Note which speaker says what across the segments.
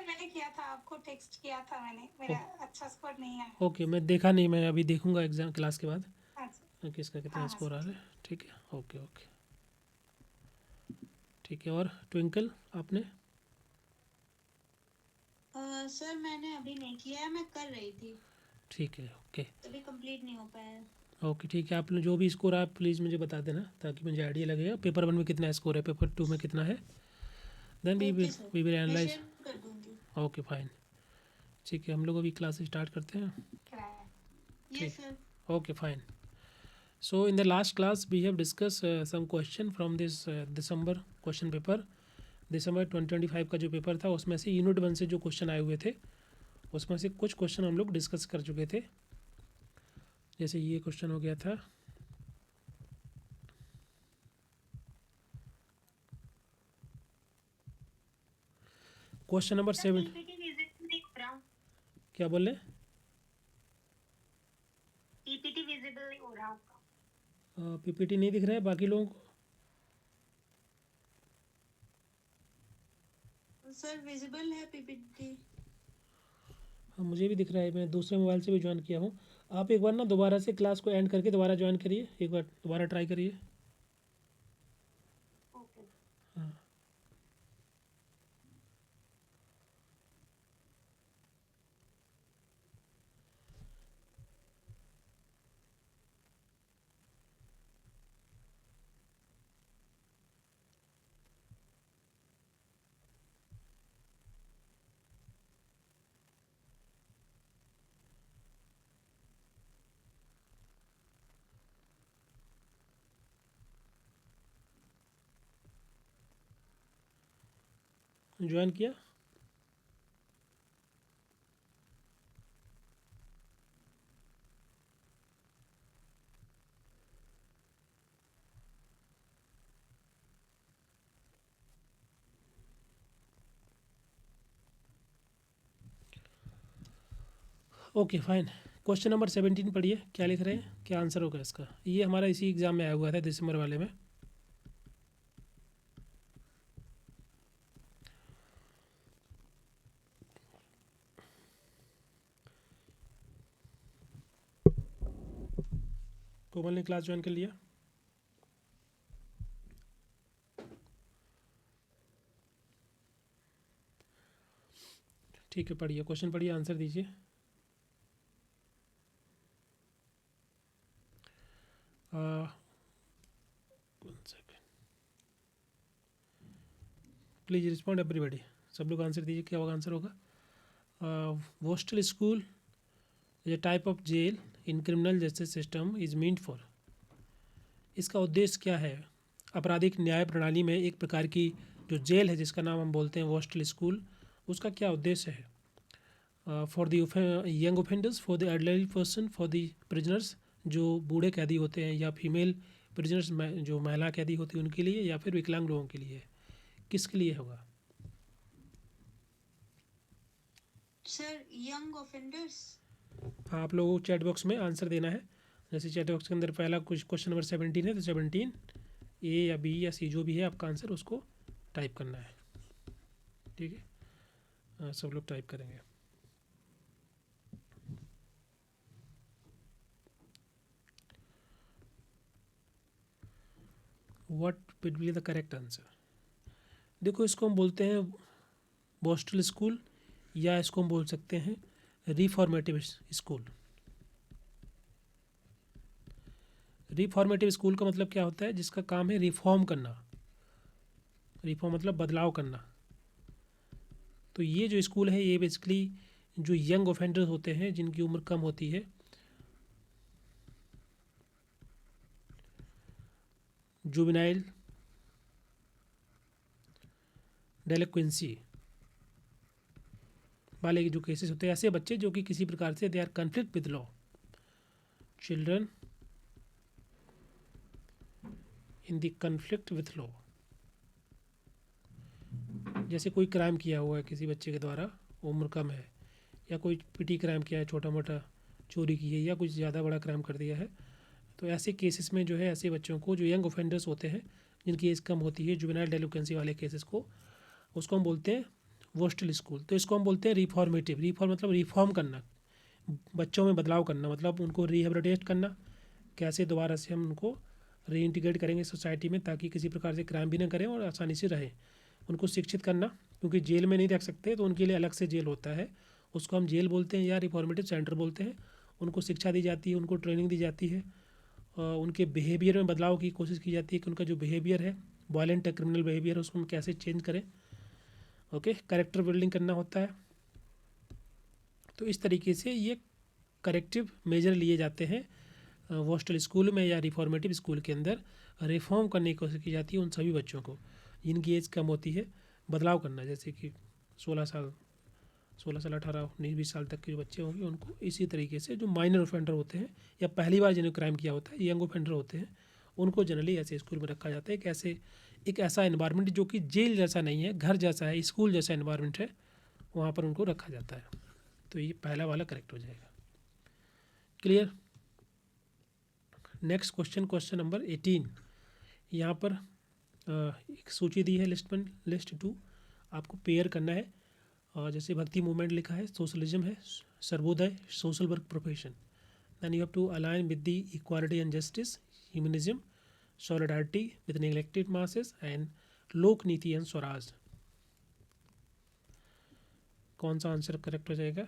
Speaker 1: मैंने किया था, आपको टेक्स्ट किया था मैंने, मेरा अच्छा स्कोर नहीं आया।
Speaker 2: ओके, मैं देखा नहीं, मैं अभी देखूंगा एग्ज़ाम क्लास के बाद
Speaker 1: अच्छा।
Speaker 2: किसका कितना
Speaker 1: हाँ हाँ
Speaker 2: स्कोर
Speaker 1: सर
Speaker 2: आ रहा
Speaker 1: ठीक।
Speaker 2: है। ठीक है, ओके ओके, ठीक है। और ट्विंकल आपने?
Speaker 1: सर मैंने अभी नहीं किया है, मैं कर रही थी,
Speaker 2: ठीक है, ओके
Speaker 1: तभी कंप्लीट नहीं हो पाया।
Speaker 2: ओके, ठीक है। आपने जो भी स्कोर आप प्लीज़ मुझे बता देना ताकि मुझे आइडिया लगेगा पेपर 1 में कितना स्कोर है, पेपर 2 में कितना है। Then we
Speaker 1: okay sir,
Speaker 2: we will
Speaker 1: मैं
Speaker 2: एनालाइज।
Speaker 1: शेयर कर दूंगी।
Speaker 2: ओके फाइन, ठीक है। हम लोग अभी क्लास स्टार्ट करते हैं।
Speaker 1: कराया।
Speaker 2: ठीक,
Speaker 1: yes sir.
Speaker 2: Okay fine. So in the last class we have discussed some question from this December question paper। दिसंबर 2025 का जो पेपर था उसमें से यूनिट 1 से जो क्वेश्चन आए हुए थे उसमें से कुछ क्वेश्चन हम लोग डिस्कस कर चुके थे। जैसे ये क्वेश्चन हो गया था, question number
Speaker 1: sir
Speaker 2: 7।
Speaker 1: PPT visible नहीं हो रहा।
Speaker 2: क्या बोल रहे हैं?
Speaker 1: पीपीटी विजिबल नहीं हो रहा आपका।
Speaker 2: पीपीटी नहीं दिख रहा है बाकी लोगों को?
Speaker 1: सर विजिबल है पीपीटी।
Speaker 2: हाँ, मुझे भी दिख रहा है, मैं दूसरे मोबाइल से भी ज्वाइन किया हूँ। आप एक बार ना दोबारा से क्लास को एंड करके दोबारा ज्वाइन करिए, एक बार दोबारा ट्राई करिए।
Speaker 1: ओके।
Speaker 2: हाँ, ज्वाइन किया? Okay fine. क्वेश्चन नंबर 17 पढ़िए, क्या लिख रहे हैं, क्या आंसर होगा इसका। ये हमारा इसी एग्ज़ाम में आया हुआ था दिसंबर वाले में। कोमल ने क्लास ज्वाइन कर लिया? ठीक है, पढ़िए क्वेश्चन, पढ़िए आंसर दीजिए। प्लीज़ रिस्पॉन्ड एवरीबडी, सब लोग आंसर दीजिए, क्या होगा आंसर होगा। Borstal school a type of jail in criminal justice system is meant for. इसका उद्देश्य क्या है? आपराधिक न्याय प्रणाली में एक प्रकार की जो जेल है जिसका नाम हम बोलते हैं वोस्टल स्कूल, उसका क्या उद्देश्य है? For the young offenders, for the elderly person, for the prisoners जो बूढ़े कैदी होते हैं, या फीमेल प्रिजनर्स जो महिला कैदी होती है उनके लिए, या फिर विकलांग लोगों के लिए, किसके लिए होगा?
Speaker 1: Sir young offenders.
Speaker 2: हाँ, आप लोगों को चैट बॉक्स में आंसर देना है। जैसे चैट बॉक्स के अंदर पहला कुछ क्वेश्चन नंबर 17 है तो 17 ए या बी या सी जो भी है आपका आंसर उसको टाइप करना है। ठीक है, सब लोग टाइप करेंगे। What will be the correct answer? देखो, इसको हम बोलते हैं बोस्टल स्कूल, या इसको हम बोल सकते हैं रिफॉर्मेटिव स्कूल। रिफॉर्मेटिव स्कूल का मतलब क्या होता है? जिसका काम है रिफॉर्म करना। रिफॉर्म मतलब बदलाव करना। तो ये जो स्कूल है ये बेसिकली जो यंग ऑफेंडर्स होते हैं जिनकी उम्र कम होती है, जुवेनाइल डेलिक्वेंसी वाले जो केसेस होते हैं, ऐसे बच्चे जो कि किसी प्रकार से they are conflict with law, children in the conflict with law. जैसे कोई क्राइम किया हुआ है किसी बच्चे के द्वारा, उम्र कम है, या कोई पिटी क्राइम किया है, छोटा मोटा चोरी की है, या कुछ ज़्यादा बड़ा क्राइम कर दिया है, तो ऐसे केसेस में जो है ऐसे बच्चों को जो यंग ऑफेंडर्स होते हैं जिनकी एज कम होती है, जुवेनाइल डेलिक्वेंसी वाले केसेस को, उसको हम बोलते हैं वोस्टल स्कूल, तो इसको हम बोलते हैं रिफॉर्मेटिव। रिफॉर्म मतलब रिफॉर्म करना, बच्चों में बदलाव करना, मतलब उनको रिहेबिलिटेट करना, कैसे दोबारा से हम उनको रीइंटीग्रेट करेंगे सोसाइटी में ताकि किसी प्रकार से क्राइम भी ना करें और आसानी से रहें। उनको शिक्षित करना, क्योंकि जेल में नहीं रख सकते तो उनके लिए अलग से जेल होता है, उसको हम जेल बोलते हैं या रिफॉर्मेटिव सेंटर बोलते हैं। उनको शिक्षा दी जाती है, उनको ट्रेनिंग दी जाती है, उनके बिहेवियर में बदलाव की कोशिश की जाती है कि उनका जो बिहेवियर है वायलेंट है, क्रिमिनल बिहेवियर, उसको हम कैसे चेंज करें। ओके, कैरेक्टर बिल्डिंग करना होता है। तो इस तरीके से ये करेक्टिव मेजर लिए जाते हैं वोस्टल स्कूल में या रिफॉर्मेटिव स्कूल के अंदर। रिफॉर्म करने की कोशिश की जाती है उन सभी बच्चों को जिनकी एज कम होती है, बदलाव करना, जैसे कि 16 साल 18 19 20 साल तक के जो बच्चे होंगे उनको इसी तरीके से, जो माइनर ऑफेंडर होते हैं या पहली बार जिन्हें क्राइम किया होता है, यंग ऑफेंडर होते हैं, उनको जनरली ऐसे स्कूल में रखा जाता है। कैसे एक ऐसा इन्वायरमेंट जो कि जेल जैसा नहीं है, घर जैसा है, स्कूल जैसा इन्वायरमेंट है, वहाँ पर उनको रखा जाता है। तो ये पहला वाला करेक्ट हो जाएगा। Clear. Next question, question number 18। यहाँ पर एक सूची दी है लिस्ट 1 लिस्ट 2, आपको पेयर करना है। जैसे भक्ति मूवमेंट लिखा है, सोशलिज्म है, Sarvodaya social work profession, then you have to align with the equality and justice, humanism, solidarity with neglected masses and लोक नीति एंड स्वराज। कौन सा आंसर करेक्ट हो जाएगा?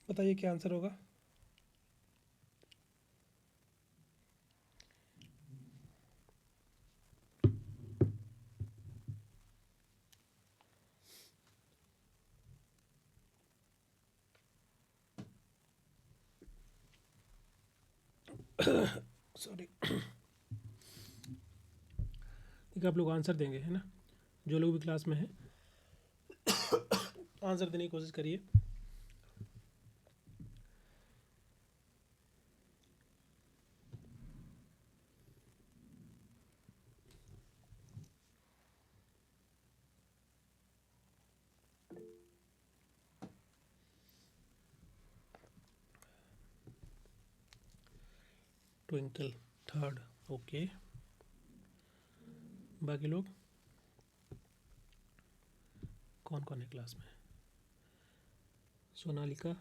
Speaker 2: बताइए क्या आंसर होगा? सॉरी। ठीक है, आप लोग आंसर देंगे, है ना? जो लोग भी क्लास में हैं आंसर देने की कोशिश करिए। Twinkle third, okay. बाकी लोग कौन कौन है क्लास में? सोनालिका,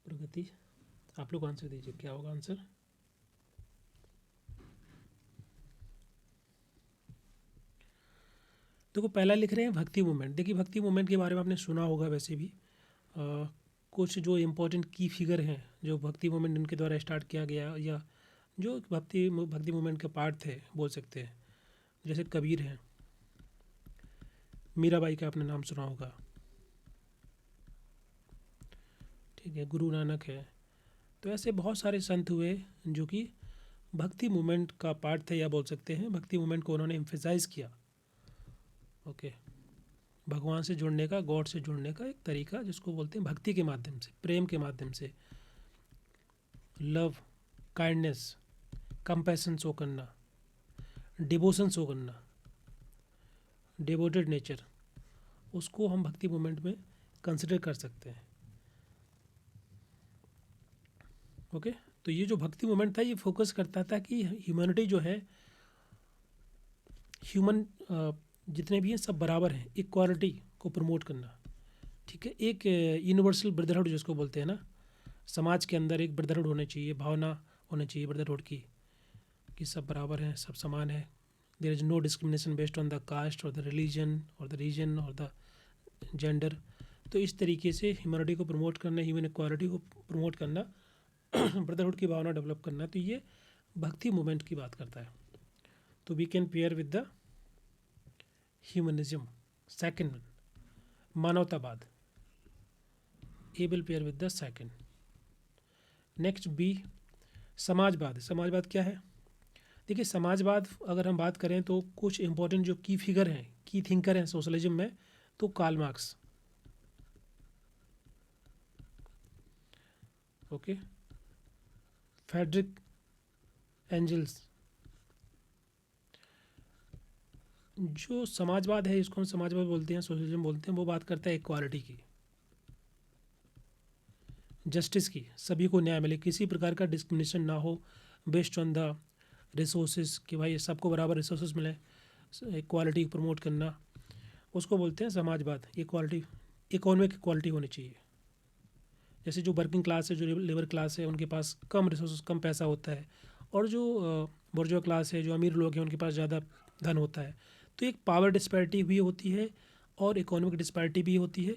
Speaker 2: प्रगति, आप लोग आंसर दीजिए, क्या होगा आंसर? देखो पहला लिख रहे हैं भक्ति मूवमेंट। देखिए भक्ति मूवमेंट के बारे में आपने सुना होगा वैसे भी। कुछ जो इम्पोर्टेंट की फिगर हैं जो भक्ति मूवमेंट उनके द्वारा स्टार्ट किया गया या जो भक्ति मूवमेंट के पार्ट थे बोल सकते हैं, जैसे कबीर हैं, मीराबाई का आपने नाम सुना होगा, ठीक है, गुरु नानक है। तो ऐसे बहुत सारे संत हुए जो कि भक्ति मूवमेंट का पार्ट थे या बोल सकते हैं भक्ति मूवमेंट को उन्होंने एम्फेसाइज किया। ओके, भगवान से जुड़ने का, गॉड से जुड़ने का एक तरीका जिसको बोलते हैं भक्ति के माध्यम से, प्रेम के माध्यम से, लव, काइंडनेस, कंपैशन शो करना, डिवोशन शो करना, डिवोटेड नेचर, उसको हम भक्ति मूवमेंट में कंसिडर कर सकते हैं। ओके, तो ये जो भक्ति मूवमेंट था ये फोकस करता था कि ह्यूमैनिटी जो है ह्यूमन जितने भी हैं सब बराबर हैं, इक्वालिटी को प्रमोट करना, ठीक है। एक यूनिवर्सल ब्रदरहुड जिसको बोलते हैं ना, समाज के अंदर एक ब्रदरहुड होनी चाहिए, भावना होनी चाहिए ब्रदरहुड की, कि सब बराबर हैं, सब समान है। There is no discrimination based on the caste और द रिलीजन और द रीजन और द जेंडर। तो इस तरीके से ह्यूमनिटी को प्रमोट करना, ह्यूमन इक्वालिटी को प्रमोट करना, ब्रदरहुड की भावना डेवलप करना, तो ये भक्ति मूवमेंट की बात करता है। तो we can pair with the humanism. Second one, मानवतावाद, A will pair with the second. Next B, समाजवाद। समाजवाद क्या है? देखिए समाजवाद अगर हम बात करें तो कुछ इंपॉर्टेंट जो की फिगर हैं, की थिंकर हैं सोशलिज्म में, तो Karl Marx, okay, Friedrich Engels. जो समाजवाद है, इसको हम समाजवाद बोलते हैं, सोशलिज्म बोलते हैं, वो बात करता है इक्वालिटी की, जस्टिस की, सभी को न्याय मिले, किसी प्रकार का डिस्क्रिमिनेशन ना हो बेस्ड ऑन द रिसोर्सेज, कि भाई सबको बराबर रिसोर्सेज मिले, इक्वालिटी प्रमोट करना, उसको बोलते हैं समाजवाद। इक्वालिटी, इकोनॉमिक इक्वालिटी होनी चाहिए। जैसे जो वर्किंग क्लास है, जो लेबर क्लास है, उनके पास कम रिसोर्सेज, कम पैसा होता है, और जो बुर्जुआ क्लास है, जो अमीर लोग हैं, उनके पास ज़्यादा धन होता है। तो एक पावर डिस्पैरिटी भी होती है और इकोनॉमिक डिस्पैरिटी भी होती है।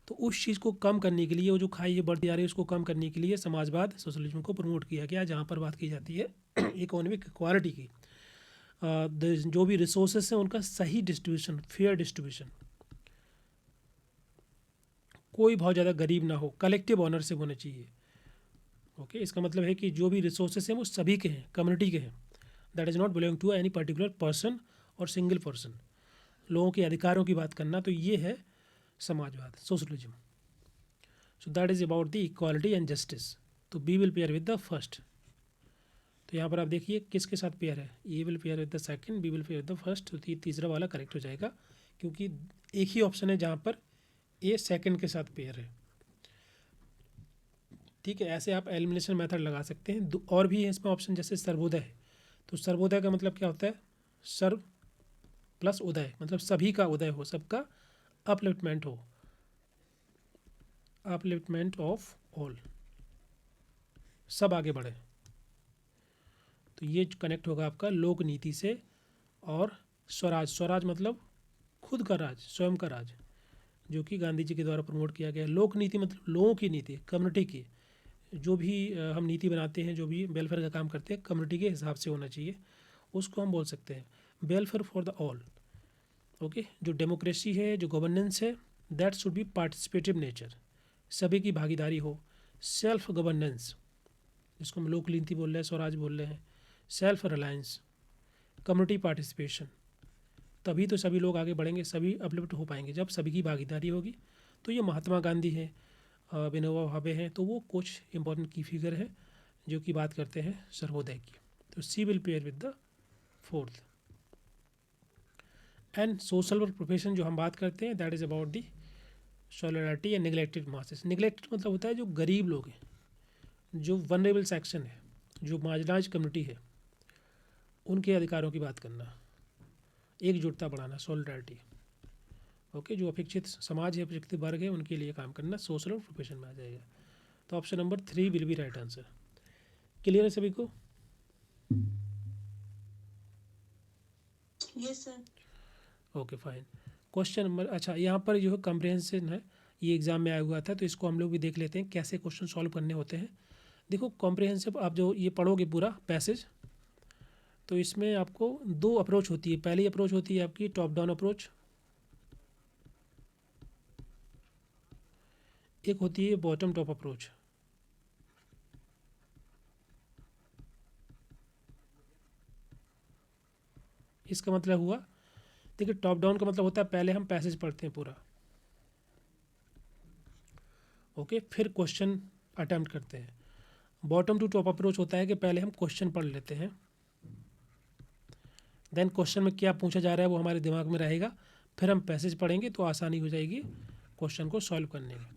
Speaker 2: तो उस चीज़ को कम करने के लिए, वो जो खाई बढ़ती जा रही है, उसको कम करने के लिए समाजवाद, सोशलिज्म को प्रमोट किया गया, जहाँ पर बात की जाती है इकोनॉमिक इक्वालिटी की। जो भी रिसोर्सेस हैं उनका सही डिस्ट्रीब्यूशन, फेयर डिस्ट्रीब्यूशन, कोई बहुत ज़्यादा गरीब ना हो, कलेक्टिव ऑनरशिप होना चाहिए, ओके। इसका मतलब है कि जो भी रिसोर्सेस हैं वो सभी के हैं, कम्युनिटी के हैं, that is not belong to any particular person और सिंगल पर्सन। लोगों के अधिकारों की बात करना, तो ये है समाजवाद, socialism. So that is about the equality and justice. तो B will pair with the first. तो यहाँ पर आप देखिए किसके साथ पेयर है, A will pair with the second, B will pair with the first. तो तीसरा वाला करेक्ट हो जाएगा, क्योंकि एक ही ऑप्शन है जहाँ पर ए सेकंड के साथ पेयर है, ठीक है। ऐसे आप एलिमिनेशन मेथड लगा सकते हैं। और भी है इसमें ऑप्शन, जैसे सर्वोदय है। तो सर्वोदय का मतलब क्या होता है? सर्व प्लस उदय, मतलब सभी का उदय हो, सबका अपलिफ्टमेंट हो, अपलिफ्टमेंट ऑफ ऑल, सब आगे बढ़े। तो ये कनेक्ट होगा आपका लोक नीति से। और स्वराज, स्वराज मतलब खुद का राज, स्वयं का राज, जो कि गांधी जी के द्वारा प्रमोट किया गया। लोक नीति मतलब लोगों की नीति, कम्युनिटी की, जो भी हम नीति बनाते हैं, जो भी वेलफेयर का काम करते हैं, कम्युनिटी के हिसाब से होना चाहिए, उसको हम बोल सकते हैं welfare for the all, okay. जो डेमोक्रेसी है, जो गवर्नेंस है, that should be participative nature, सभी की भागीदारी हो। सेल्फ गवर्नेंस, जिसको हम लोक नीति बोल रहे हैं, स्वराज बोल रहे हैं, सेल्फ रिलायंस, कम्युनिटी पार्टिसिपेशन, तभी तो सभी लोग आगे बढ़ेंगे, सभी अपलिफ्ट हो पाएंगे जब सभी की भागीदारी होगी। तो ये महात्मा गांधी है, विनोबा भावे हैं, तो वो कुछ इंपॉर्टेंट की फिगर है जो कि बात करते हैं सर्वोदय की। तो C will pair with the fourth. And social work profession जो हम बात करते हैं, that is about the solidarity and neglected masses. Neglected मतलब होता है जो गरीब लोग हैं, जो वनरेबल सेक्शन है, जो मार्जिनाइज्ड कम्युनिटी है, उनके अधिकारों की बात करना, एकजुटता बढ़ाना, सॉलिडारिटी, ओके। जो अपेक्षित समाज है, अपेक्षित वर्ग है, उनके लिए काम करना सोशल और प्रोफेशन में आ जाएगा। तो option number 3 will be right answer. Clear है सभी को?
Speaker 1: Yes sir.
Speaker 2: Okay fine. Question number, अच्छा यहाँ पर जो है कॉम्प्रिहेंशन है, ये एग्जाम में आया हुआ था, तो इसको हम लोग भी देख लेते हैं कैसे क्वेश्चन सॉल्व करने होते हैं। देखो कॉम्प्रिहेंसिव, आप जो ये पढ़ोगे पूरा पैसेज, तो इसमें आपको 2 अप्रोच होती है। पहली अप्रोच होती है आपकी टॉप डाउन अप्रोच, एक होती है बॉटम टॉप अप्रोच। इसका मतलब हुआ, देखिए टॉप डाउन का मतलब होता है पहले हम पैसेज पढ़ते हैं पूरा, ओके, फिर क्वेश्चन अटेम्प्ट करते हैं। बॉटम टू टॉप अप्रोच होता है कि पहले हम क्वेश्चन पढ़ लेते हैं, देन क्वेश्चन में क्या पूछा जा रहा है वो हमारे दिमाग में रहेगा, फिर हम पैसेज पढ़ेंगे तो आसानी हो जाएगी क्वेश्चन को सॉल्व करने में।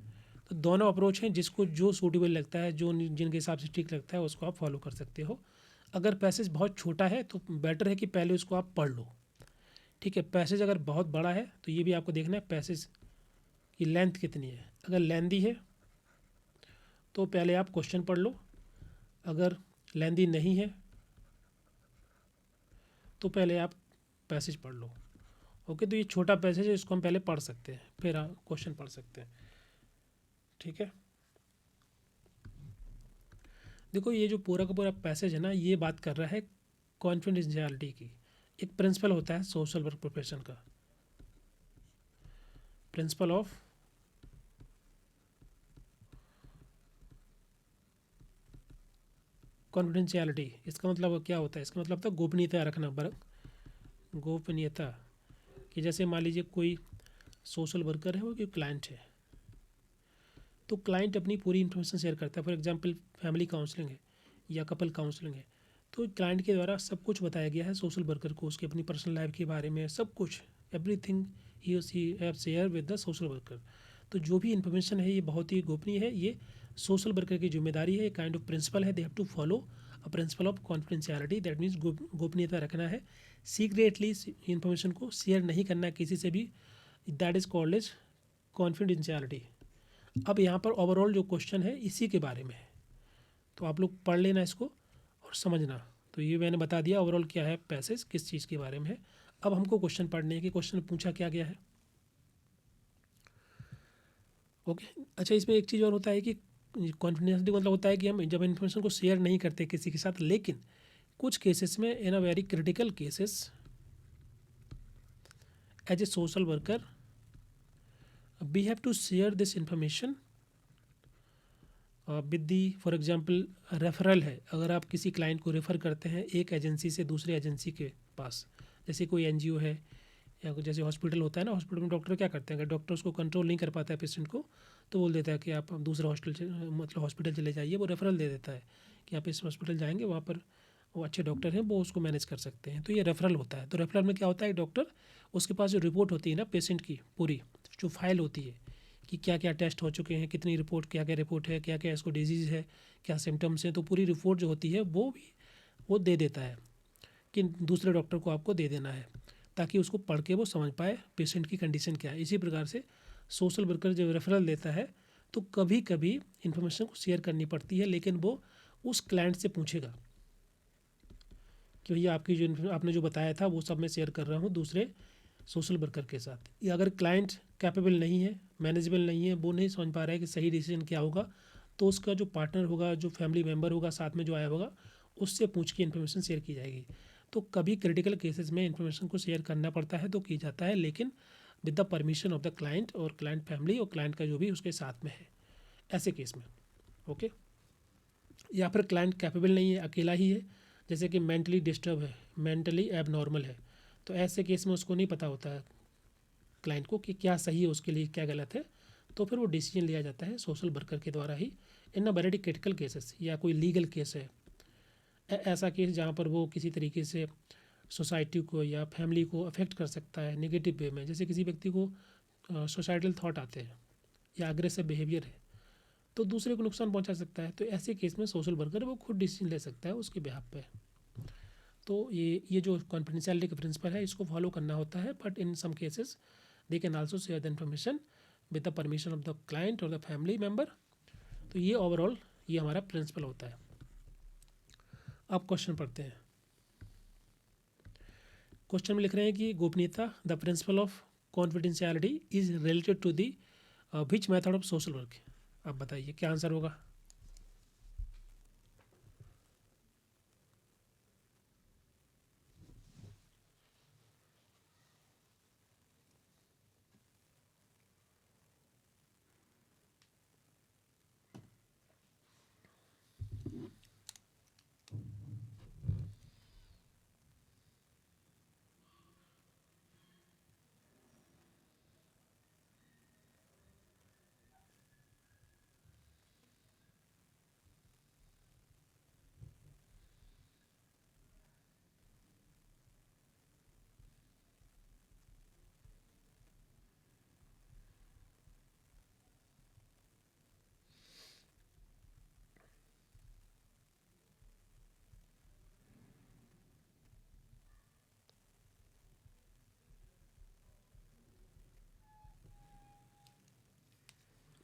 Speaker 2: तो दोनों अप्रोच हैं, जिसको जो सूटेबल लगता है, जो जिनके हिसाब से ठीक लगता है, उसको आप फॉलो कर सकते हो। अगर पैसेज बहुत छोटा है तो बेटर है कि पहले उसको आप पढ़ लो, ठीक है। पैसेज अगर बहुत बड़ा है तो ये भी आपको देखना है पैसेज की लेंथ कितनी है। अगर लेंदी है तो पहले आप क्वेश्चन पढ़ लो, अगर लेंदी नहीं है तो पहले आप पैसेज पढ़ लो। ओके, तो ये छोटा पैसेज है, इसको हम पहले पढ़ सकते हैं, फिर आप क्वेश्चन पढ़ सकते हैं। ठीक है, देखो ये जो पूरा का पूरा पैसेज है ना, ये बात कर रहा है कॉन्फिडेंशियलिटी की। एक प्रिंसिपल होता है सोशल वर्क प्रोफेशन का, प्रिंसिपल ऑफ कॉन्फिडेंशियलिटी। इसका मतलब क्या होता है? इसका मतलब था गोपनीयता रखना, गोपनीयता। कि जैसे मान लीजिए कोई सोशल वर्कर है, वो कोई क्लाइंट है, तो क्लाइंट अपनी पूरी इन्फॉर्मेशन शेयर करता है। फॉर एग्जांपल फैमिली काउंसलिंग है या कपल काउंसलिंग है, तो क्लाइंट के द्वारा सब कुछ बताया गया है सोशल वर्कर को, उसकी अपनी पर्सनल लाइफ के बारे में सब कुछ, एवरीथिंग ही और she have share with the social worker. तो जो भी इन्फॉर्मेशन है ये बहुत ही गोपनीय है, ये सोशल वर्कर की जिम्मेदारी है, काइंड ऑफ प्रिंसिपल है, they have to follow a principle of confidentiality, that means गोपनीयता रखना है, सीक्रेटली इन्फॉर्मेशन को शेयर नहीं करना है किसी से भी, that is called as confidentiality. अब यहाँ पर ओवरऑल जो क्वेश्चन है इसी के बारे में है, तो आप लोग पढ़ लेना इसको और समझना। तो ये मैंने बता दिया ओवरऑल क्या है पैसेज, किस चीज़ के बारे में है। अब हमको क्वेश्चन पढ़ने हैं कि क्वेश्चन पूछा क्या गया है। ओके, अच्छा इसमें एक चीज़ और होता है कि कॉन्फिडेंशियलिटी मतलब होता है कि हम जब इन्फॉर्मेशन को शेयर नहीं करते किसी के साथ, लेकिन कुछ केसेस में in a very critical cases as a social worker we have to share this information with the, for example referral है, अगर आप किसी क्लाइंट को रेफ़र करते हैं एक एजेंसी से दूसरे एजेंसी के पास, जैसे कोई एनजीओ है या जैसे हॉस्पिटल होता है ना, हॉस्पिटल में डॉक्टर क्या करते हैं, अगर डॉक्टर उसको कंट्रोल नहीं कर पाता है पेशेंट को, तो बोल देता है कि आप दूसरे हॉस्पिटल चले जाइए, वो रेफरल दे देता है कि आप इस हॉस्पिटल जाएंगे, वहाँ पर वो अच्छे डॉक्टर हैं, वो उसको मैनेज कर सकते हैं। तो ये रेफरल होता है। तो रेफरल में क्या होता है, डॉक्टर उसके पास जो रिपोर्ट होती है ना पेशेंट की, पूरी जो फाइल होती है कि क्या क्या टेस्ट हो चुके हैं, कितनी रिपोर्ट, क्या क्या रिपोर्ट है, क्या क्या इसको डिजीज़ है, क्या सिम्टम्स हैं, तो पूरी रिपोर्ट जो होती है वो भी वो दे देता है कि दूसरे डॉक्टर को आपको दे देना है, ताकि उसको पढ़ के वो समझ पाए पेशेंट की कंडीशन क्या है। इसी प्रकार से सोशल वर्कर जब रेफरल देता है तो कभी कभी इन्फॉर्मेशन को शेयर करनी पड़ती है, लेकिन वो उस क्लाइंट से पूछेगा कि भैया आपकी जो आपने जो बताया था वो सब मैं शेयर कर रहा हूँ दूसरे सोशल वर्कर के साथ। या अगर क्लाइंट कैपेबल नहीं है, मैनेजेबल नहीं है, वो नहीं समझ पा रहा है कि सही डिसीजन क्या होगा, तो उसका जो पार्टनर होगा, जो फैमिली मेम्बर होगा साथ में जो आया होगा, उससे पूछ के इन्फॉर्मेशन शेयर की जाएगी। तो कभी क्रिटिकल केसेस में इन्फॉर्मेशन को शेयर करना पड़ता है तो की जाता है, लेकिन with the permission of the client और क्लाइंट फैमिली और क्लाइंट का जो भी उसके साथ में है, ऐसे केस में। ओके, या फिर क्लाइंट कैपेबल नहीं है, अकेला ही है, जैसे कि मेंटली डिस्टर्ब है, मेंटली एब नॉर्मल है, तो ऐसे केस में उसको नहीं पता होता है क्लाइंट को कि क्या सही है उसके लिए, क्या गलत है, तो फिर वो डिसीजन लिया जाता है सोशल वर्कर के द्वारा ही इन अ वेरी क्रिटिकल केसेस। या कोई लीगल केस है, ऐसा केस जहाँ पर वो किसी तरीके से सोसाइटी को या फैमिली को अफेक्ट कर सकता है नेगेटिव वे में, जैसे किसी व्यक्ति को सोसाइटल थॉट आते हैं या अग्रेसिव बिहेवियर है, तो दूसरे को नुकसान पहुंचा सकता है, तो ऐसे केस में सोशल वर्कर वो खुद डिसीजन ले सकता है उसके बिहाफ पे। तो ये जो कॉन्फिडेंशियलिटी का प्रिंसिपल है इसको फॉलो करना होता है, but in some cases they can also share the information with the permission of the client और द फैमिली मेम्बर। तो ये ओवरऑल ये हमारा प्रिंसिपल होता है। अब क्वेश्चन पढ़ते हैं। क्वेश्चन में लिख रहे हैं कि गोपनीयता, the principle of confidentiality is related to the which method of social work. अब बताइए क्या आंसर होगा।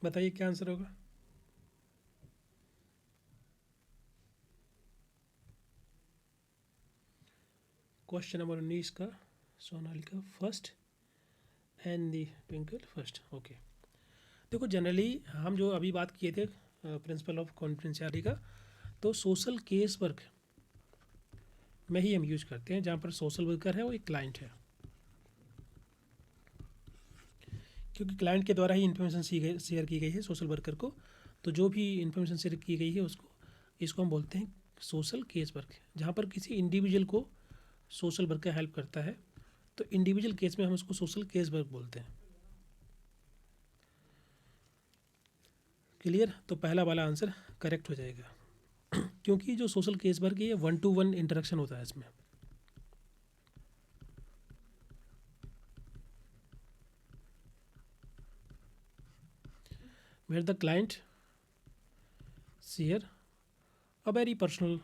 Speaker 2: बताइए क्या आंसर होगा। क्वेश्चन नंबर 19 का Sonalika first and the twinkle first. Okay, देखो जनरली हम जो अभी बात किए थे प्रिंसिपल ऑफ कॉन्फिडेंशियलिटी का, तो सोशल केस वर्क में ही हम यूज करते हैं, जहाँ पर सोशल वर्कर है वो एक क्लाइंट है, क्योंकि क्लाइंट के द्वारा ही इन्फॉर्मेशन शेयर की गई है सोशल वर्कर को। तो जो भी इन्फॉर्मेशन शेयर की गई है उसको, इसको हम बोलते हैं सोशल केस वर्क। जहाँ पर किसी इंडिविजुअल को सोशल वर्कर हेल्प करता है, तो इंडिविजुअल केस में हम उसको सोशल केस वर्क बोलते हैं। क्लियर? तो पहला वाला आंसर करेक्ट हो जाएगा क्योंकि जो सोशल केस वर्क है ये 1-to-1 इंटरेक्शन होता है इसमें। where the client share a very personal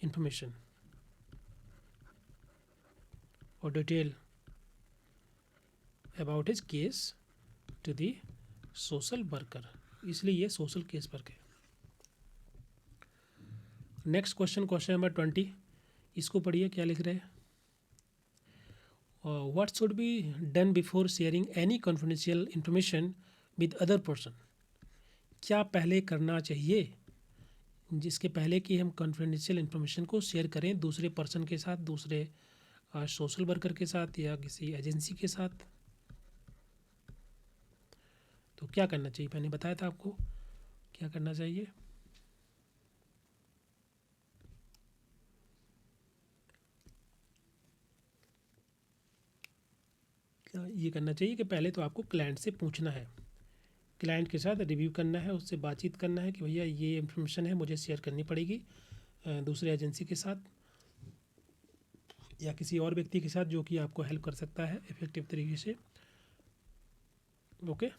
Speaker 2: information or detail about his case to the social worker, इसलिए ये सोशल केस वर्क है। नेक्स्ट क्वेश्चन, क्वेश्चन नंबर 20, इसको पढ़िए क्या लिख रहे हैं। What should be done before sharing any confidential information with other person. क्या पहले करना चाहिए जिसके पहले कि हम कॉन्फिडेंशियल इंफॉर्मेशन को शेयर करें दूसरे पर्सन के साथ, दूसरे सोशल वर्कर के साथ या किसी एजेंसी के साथ। तो क्या करना चाहिए, मैंने बताया था आपको क्या करना चाहिए। क्या ये करना चाहिए कि पहले तो आपको क्लाइंट से पूछना है, क्लाइंट के साथ रिव्यू करना है, उससे बातचीत करना है कि भैया ये इन्फॉर्मेशन है मुझे शेयर करनी पड़ेगी दूसरे एजेंसी के साथ या किसी और व्यक्ति के साथ जो कि आपको हेल्प कर सकता है इफेक्टिव तरीके से। ओके,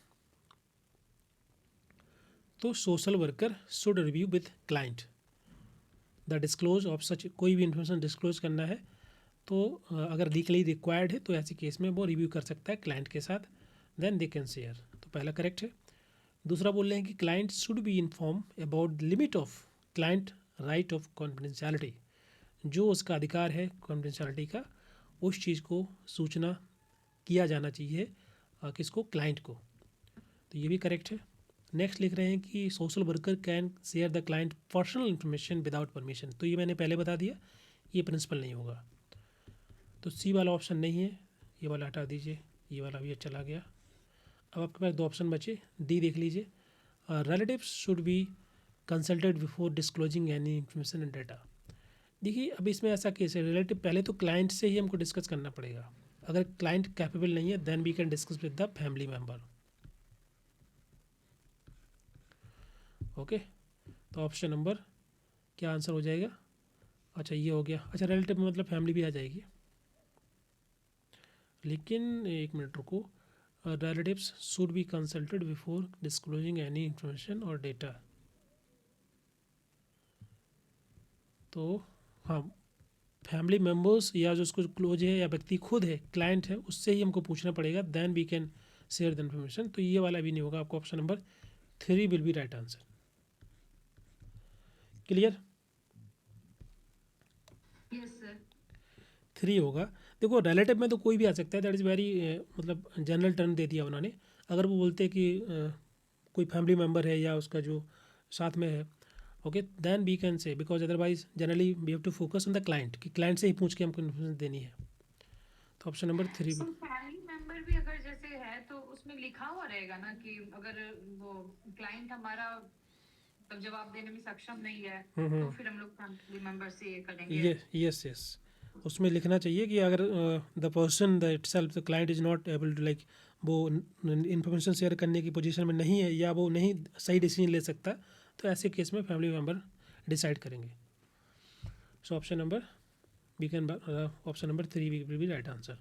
Speaker 2: तो social worker should review with client the disclose of such. कोई भी इन्फॉर्मेशन डिस्क्लोज करना है तो अगर लीगली रिक्वायर्ड है तो ऐसे केस में वो रिव्यू कर सकता है क्लाइंट के साथ, देन दे कैन शेयर। तो पहला करेक्ट है। दूसरा बोल रहे हैं कि client should be inform about limit of client right of confidentiality. जो उसका अधिकार है कॉन्फिडेंशियलिटी का, उस चीज़ को सूचना किया जाना चाहिए किसको, क्लाइंट को। तो ये भी करेक्ट है। नेक्स्ट लिख रहे हैं कि social worker can share the client personal information without permission. तो ये मैंने पहले बता दिया, ये प्रिंसिपल नहीं होगा। तो सी वाला ऑप्शन नहीं है, ये वाला हटा दीजिए, ये वाला भी चला गया। अब आपके पास दो ऑप्शन बचे, डी देख लीजिए। Relatives should be consulted before disclosing any information and data. देखिए अब इसमें ऐसा केस है, रिलेटिव पहले तो क्लाइंट से ही हमको डिस्कस करना पड़ेगा। अगर क्लाइंट कैपेबल नहीं है then we can discuss with the family member. Okay, तो ऑप्शन नंबर क्या आंसर हो जाएगा। अच्छा ये हो गया। अच्छा रिलेटिव में मतलब फैमिली भी आ जाएगी, लेकिन एक मिनट रुको। Relatives should be consulted before disclosing any information और डेटा। तो हाँ, फैमिली मेम्बर्स या जो उसको क्लोज है या व्यक्ति खुद है, क्लाइंट है, उससे ही हमको पूछना पड़ेगा, then we can share the information. तो ये वाला भी नहीं होगा, आपको option number 3 will be right answer. Clear?
Speaker 3: Yes sir.
Speaker 2: 3 होगा। देखो रिलेटिव में तो कोई भी आ सकता है, दैट इज़ वेरी मतलब जनरल टर्म दे दिया उन्होंने। अगर वो बोलते कि कोई फैमिली मेम्बर है या उसका जो साथ में है, okay, then we can say, because otherwise generally we have to focus on the client कि क्लाइंट से ही पूछ के हमको इन्फॉर्मेशन देनी है। तो option number 3
Speaker 3: sir family member भी अगर जैसे है तो उसमें लिखा हुआ रहेगा ना कि अगर वो क्लाइंट हमारा तब जवाब देने में सक्षम नहीं है तो फिर हम लोग फैमिली मेंबर से ये करेंगे।
Speaker 2: ये यस यस, उसमें लिखना चाहिए कि अगर the person the itself the client is not able to like, वो इन्फॉर्मेशन शेयर करने की पोजीशन में नहीं है या वो नहीं सही डिसीजन ले सकता, तो ऐसे केस में फैमिली मेम्बर डिसाइड करेंगे। So option number we can option number 3 will be right answer.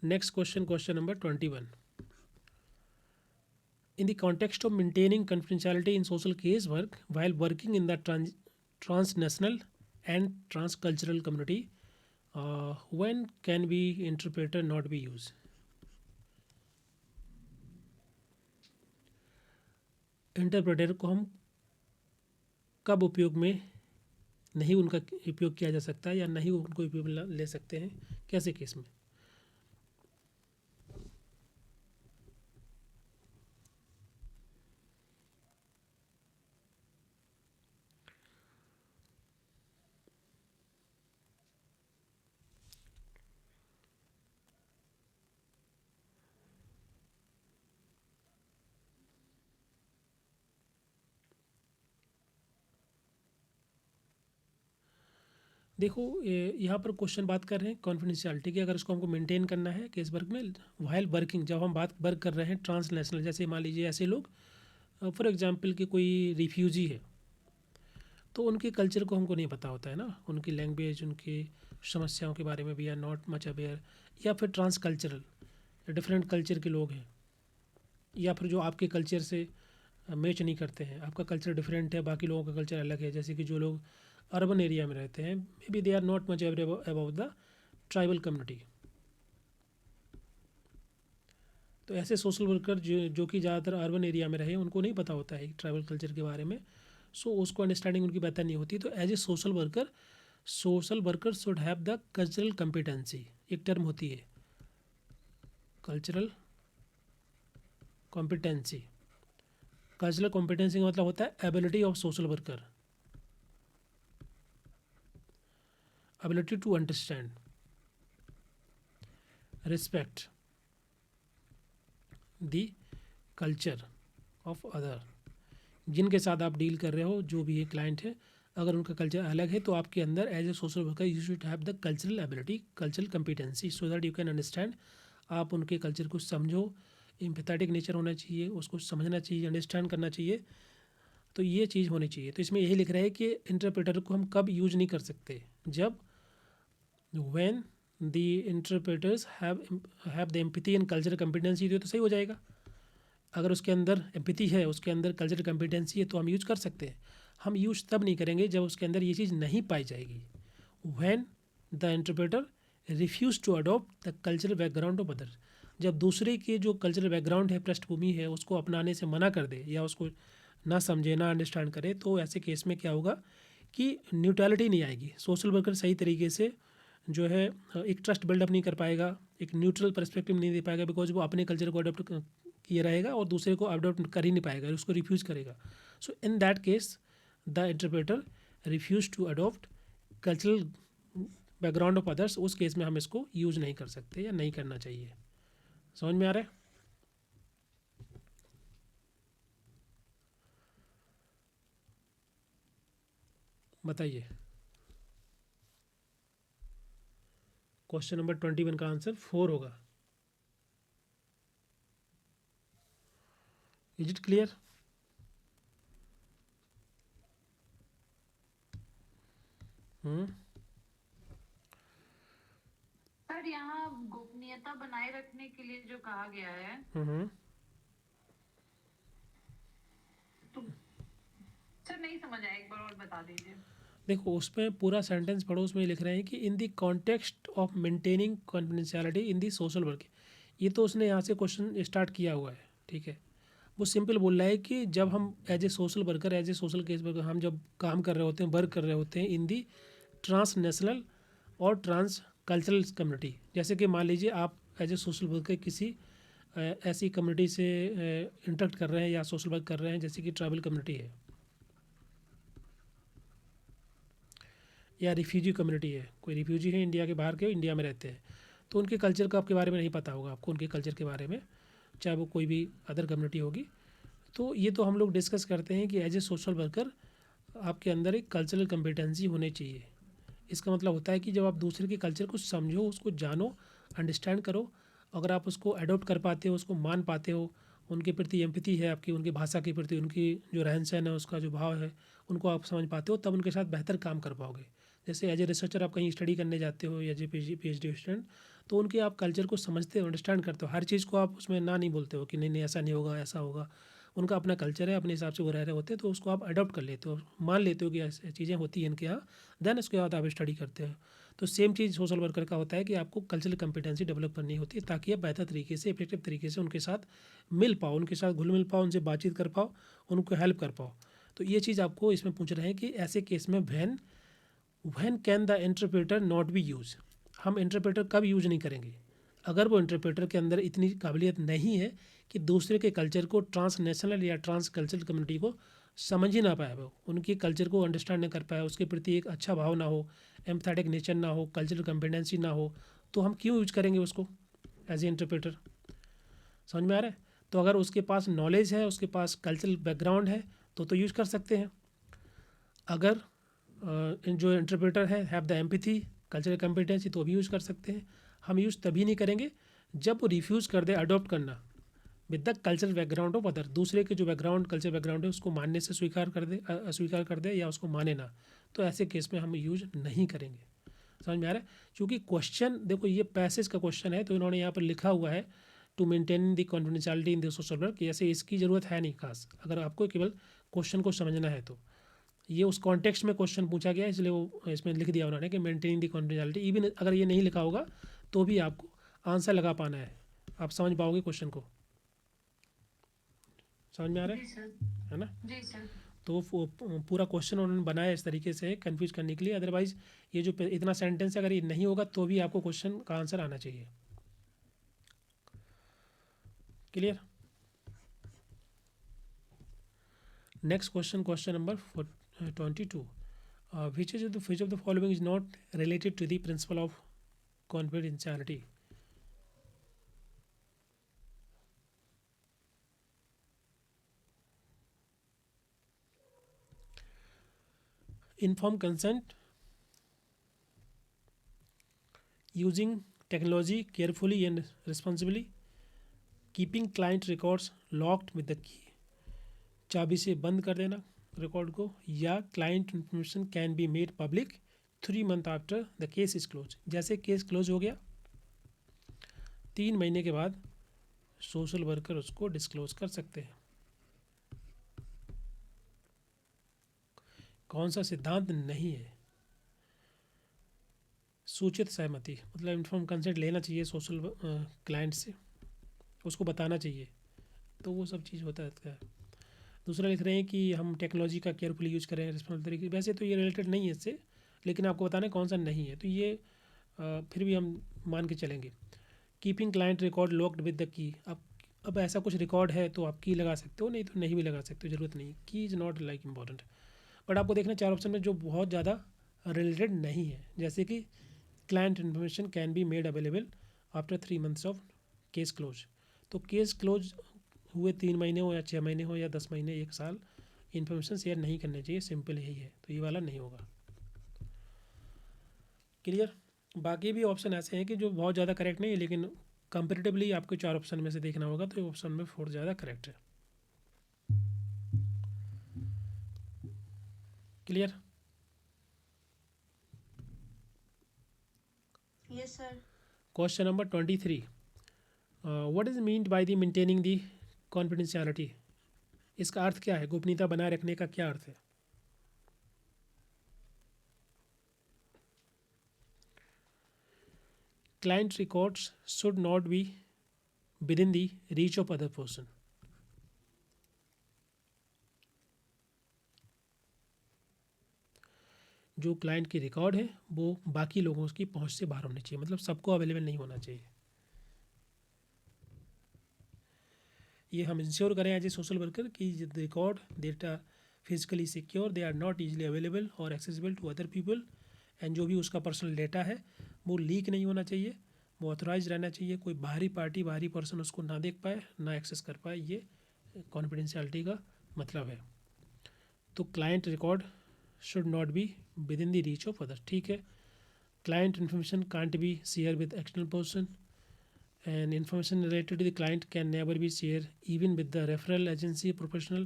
Speaker 2: Next question, question number 21। In the context of maintaining confidentiality in social casework while working in the transnational and transcultural community, when can we interpreter not be used? Interpreter को हम कब उपयोग में नहीं उनका उपयोग किया जा सकता है या नहीं उनको उपयोग में ले सकते हैं, कैसे केस में? देखो यहाँ पर क्वेश्चन बात कर रहे हैं कॉन्फिडेंशियलिटी की, अगर इसको हमको मेंटेन करना है केस वर्क में वाइल वर्किंग, जब हम बात वर्क कर रहे हैं ट्रांसनेशनल, जैसे मान लीजिए ऐसे लोग फॉर एग्जांपल कि कोई रिफ्यूजी है तो उनके कल्चर को हमको नहीं पता होता है ना, उनकी लैंग्वेज, उनकी समस्याओं के बारे में भी आर नॉट मच अवेयर, या फिर ट्रांस कल्चरल डिफरेंट कल्चर के लोग हैं, या फिर जो आपके कल्चर से मैच नहीं करते हैं, आपका कल्चर डिफरेंट है, बाकी लोगों का कल्चर अलग है, जैसे कि जो लोग अर्बन एरिया में रहते हैं may be they are not much aware about the tribal community. तो ऐसे सोशल वर्कर जो कि ज़्यादातर अर्बन एरिया में रहे उनको नहीं पता होता है ट्राइबल कल्चर के बारे में, सो उसको अंडरस्टैंडिंग उनकी बेहतर नहीं होती। तो as a social worker should have the cultural competency, एक टर्म होती है कल्चरल कॉम्पिटेंसी। कल्चरल कॉम्पिटेंसी का मतलब होता है ability of social worker, ability to understand, respect the culture of other, जिनके साथ आप डील कर रहे हो, जो भी ये क्लाइंट है, अगर उनका कल्चर अलग है तो आपके अंदर as a social worker you should have the cultural ability, cultural competency, so that you can understand. आप उनके कल्चर को समझो, एम्पैथेटिक नेचर होना चाहिए, उसको समझना चाहिए, अंडरस्टैंड करना चाहिए, तो ये चीज़ होनी चाहिए। तो इसमें यही लिख रहा है कि इंटरप्रेटर को हम कब यूज नहीं कर सकते, जब when the interpreters have the empathy and cultural competency, तो सही हो जाएगा। अगर उसके अंदर एम्पैथी है, उसके अंदर कल्चरल कॉम्पिटेंसी है, तो हम यूज कर सकते हैं। हम यूज तब नहीं करेंगे जब उसके अंदर ये चीज़ नहीं पाई जाएगी। When the interpreter refuse to adopt the cultural background of other, जब दूसरे के जो कल्चरल बैकग्राउंड है, पृष्ठभूमि है, उसको अपनाने से मना कर दे या उसको ना समझे, ना अंडरस्टैंड करे, तो ऐसे केस में क्या होगा कि न्यूट्रलिटी नहीं आएगी। सोशल वर्कर सही तरीके से जो है एक ट्रस्ट बिल्डअप नहीं कर पाएगा, एक न्यूट्रल पर्सपेक्टिव नहीं दे पाएगा, बिकॉज वो अपने कल्चर को अडॉप्ट किए रहेगा और दूसरे को अडॉप्ट कर ही नहीं पाएगा, उसको रिफ्यूज करेगा। So in that case the interpreter refuse to adopt cultural background of others, उस केस में हम इसको यूज नहीं कर सकते या नहीं करना चाहिए। समझ में आ रहा है? बताइए। क्वेश्चन नंबर 21 का आंसर 4 होगा। Is it clear?
Speaker 3: सर यहाँ गोपनीयता बनाए रखने के लिए जो कहा गया है, तो सर नहीं समझ आया, एक बार और बता दीजिए।
Speaker 2: देखो उसमें पूरा सेंटेंस पढ़ो, उसमें लिख रहे हैं कि in the context of maintaining confidentiality in the social work. ये तो उसने यहाँ से क्वेश्चन स्टार्ट किया हुआ है, ठीक है। वो सिंपल बोल रहा है कि जब हम as a social worker, as a social case worker, हम जब काम कर रहे होते हैं, वर्क कर रहे होते हैं इन दी ट्रांसनेशनल और ट्रांस कल्चरल कम्युनिटी, जैसे कि मान लीजिए आप एज ए सोशल वर्कर किसी ऐसी कम्युनिटी से इंटरेक्ट कर रहे हैं या सोशल वर्क कर रहे हैं जैसे कि ट्राइबल कम्युनिटी है या रिफ्यूजी कम्युनिटी है, कोई रिफ्यूजी है इंडिया के बाहर के, इंडिया में रहते हैं, तो उनके कल्चर का आपके बारे में नहीं पता होगा आपको, उनके कल्चर के बारे में, चाहे वो कोई भी अदर कम्युनिटी होगी। तो ये तो हम लोग डिस्कस करते हैं कि एज ए सोशल वर्कर आपके अंदर एक कल्चरल कम्पिटेंसी होनी चाहिए। इसका मतलब होता है कि जब आप दूसरे के कल्चर को समझो, उसको जानो, अंडरस्टैंड करो, अगर आप उसको अडॉप्ट कर पाते हो, उसको मान पाते हो, उनके प्रति एम्पैथी है आपकी, उनकी भाषा के प्रति, उनकी जो रहन सहन है, उसका जो भाव है, उनको आप समझ पाते हो, तब उनके साथ बेहतर काम कर पाओगे। जैसे एज ए रिसर्चर आप कहीं स्टडी करने जाते हो, एज ए PhD स्टूडेंट, तो उनके आप कल्चर को समझते हो, अंडरस्टैंड करते हो, हर चीज़ को आप उसमें ना नहीं बोलते हो कि नहीं नहीं ऐसा नहीं होगा, ऐसा होगा। उनका अपना कल्चर है, अपने हिसाब से वो रह रहे होते हैं, तो उसको आप अडॉप्ट कर लेते हो, मान लेते हो कि ऐसी चीज़ें होती हैं इनके यहाँ, देन उसके बाद आप स्टडी करते हो। तो सेम चीज़ सोशल वर्कर का होता है कि आपको कल्चरल कम्पिटेंसी डेवलप करनी होती है ताकि आप बेहतर तरीके से इफेक्टिव तरीके से उनके साथ मिल पाओ, उनके साथ घुल मिल पाओ, उनसे बातचीत कर पाओ, उनको हेल्प कर पाओ। तो ये चीज़ आपको इसमें पूछ रहे हैं कि ऐसे केस में when can the interpreter not be use, हम इंटरप्रेटर कब यूज नहीं करेंगे? अगर वो इंटरप्रेटर के अंदर इतनी काबिलियत नहीं है कि दूसरे के कल्चर को, ट्रांसनेशनल या ट्रांस कल्चरल कम्युनिटी को समझ ही ना पाए, वो उनके कल्चर को अंडरस्टैंड नहीं कर पाए, उसके प्रति एक अच्छा भाव ना हो, एम्पैथेटिक नेचर ना हो, कल्चरल कम्पिटेंसी ना हो, तो हम क्यों यूज करेंगे उसको एज ए इंटरप्रेटर? समझ में आ रहा है? तो अगर उसके पास नॉलेज है, उसके पास कल्चरल बैकग्राउंड है तो यूज कर सकते हैं। अगर जो इंटरप्रेटर है have the empathy, cultural competency, तो भी यूज़ कर सकते हैं। हम यूज़ तभी नहीं करेंगे जब वो रिफ्यूज़ कर दे अडॉप्ट करना with the cultural background of other, दूसरे के जो बैकग्राउंड, कल्चर बैकग्राउंड है उसको मानने से स्वीकार कर दे, अस्वीकार कर दे या उसको माने ना, तो ऐसे केस में हम यूज नहीं करेंगे। समझ में आ रहा है? क्योंकि क्वेश्चन देखो, ये पैसेज का क्वेश्चन है तो इन्होंने यहाँ पर लिखा हुआ है to maintain the confidentiality in the social work, ऐसे इसकी ज़रूरत है नहीं खास, अगर आपको केवल क्वेश्चन को समझना है तो। ये उस कॉन्टेक्स्ट में क्वेश्चन पूछा गया है इसलिए वो इसमें लिख दिया उन्होंने कि मेंटेनिंग द कॉन्फिडेंशियलिटी। इवन अगर ये नहीं लिखा होगा तो भी आपको आंसर लगा पाना है, आप समझ पाओगे क्वेश्चन को। समझ में आ रहा
Speaker 3: जी सर।
Speaker 2: है ना?
Speaker 3: जी सर।
Speaker 2: तो वो पूरा क्वेश्चन उन्होंने बनाया इस तरीके से कंफ्यूज करने के लिए। अदरवाइज ये जो इतना सेंटेंस अगर ये नहीं होगा तो भी आपको क्वेश्चन का आंसर आना चाहिए। Clear? Next question, question number 22, which of the following is not related to the principle of confidentiality? Informed consent, using technology carefully and responsibly, keeping client records locked with the key, चाबी से बंद कर देना record को, या client information can be made public 3 months after the case is close. जैसे case close हो गया 3 महीने के बाद सोशल वर्कर उसको डिस्क्लोज कर सकते हैं। कौन सा सिद्धांत नहीं है? सूचित सहमति, मतलब इन्फॉर्म कंसेंट लेना चाहिए सोशल क्लाइंट से, उसको बताना चाहिए, तो वो सब चीज़ होता है। दूसरा लिख रहे हैं कि हम टेक्नोलॉजी का केयरफुली यूज़ करें रिस्पॉन्सिबल तरीके। वैसे तो ये रिलेटेड नहीं है इससे, लेकिन आपको बताना है कौन सा नहीं है, तो ये फिर भी हम मान के चलेंगे। Keeping client record locked with the key, अब ऐसा कुछ रिकॉर्ड है तो आप की लगा सकते हो, नहीं तो नहीं भी लगा सकते हो, ज़रूरत नहीं। की is not like important. But आपको देखना 4 ऑप्शन में जो बहुत ज़्यादा रिलेटेड नहीं है, जैसे कि client information can be made available after 3 months of case close. तो केस क्लोज हुए 3 महीने हो या 6 महीने हो या 10 महीने, 1 साल, इन्फॉर्मेशन शेयर नहीं करना चाहिए, सिंपल यही है, तो ये वाला नहीं होगा। क्लियर? बाकी भी ऑप्शन ऐसे हैं कि जो बहुत ज़्यादा करेक्ट नहीं है, लेकिन कंपेरेटिवली आपको 4 ऑप्शन में से देखना होगा तो ऑप्शन में 4 ज़्यादा करेक्ट है। Clear?
Speaker 1: Yes sir.
Speaker 2: Question number 23, what is meant by the maintaining the confidentiality? इसका अर्थ क्या है? गोपनीयता बनाए रखने का क्या अर्थ है? Client records should not be with in the reach of other person. जो क्लाइंट की रिकॉर्ड है वो बाकी लोगों की पहुंच से बाहर होनी चाहिए, मतलब सबको अवेलेबल नहीं होना चाहिए। ये हम इंश्योर करें एज ए सोशल वर्कर कि record data physically secure, they are not easily available और accessible to other people, and जो भी उसका पर्सनल डेटा है वो लीक नहीं होना चाहिए, वो ऑथराइज रहना चाहिए, कोई बाहरी पार्टी, बाहरी पर्सन उसको ना देख पाए, ना एक्सेस कर पाए। ये कॉन्फिडेंशियलिटी का मतलब है। तो client record should not be with in the reach of other, ठीक है। Client information can't be share with external person, and information related to the client can never be shared even with the referral agency professional।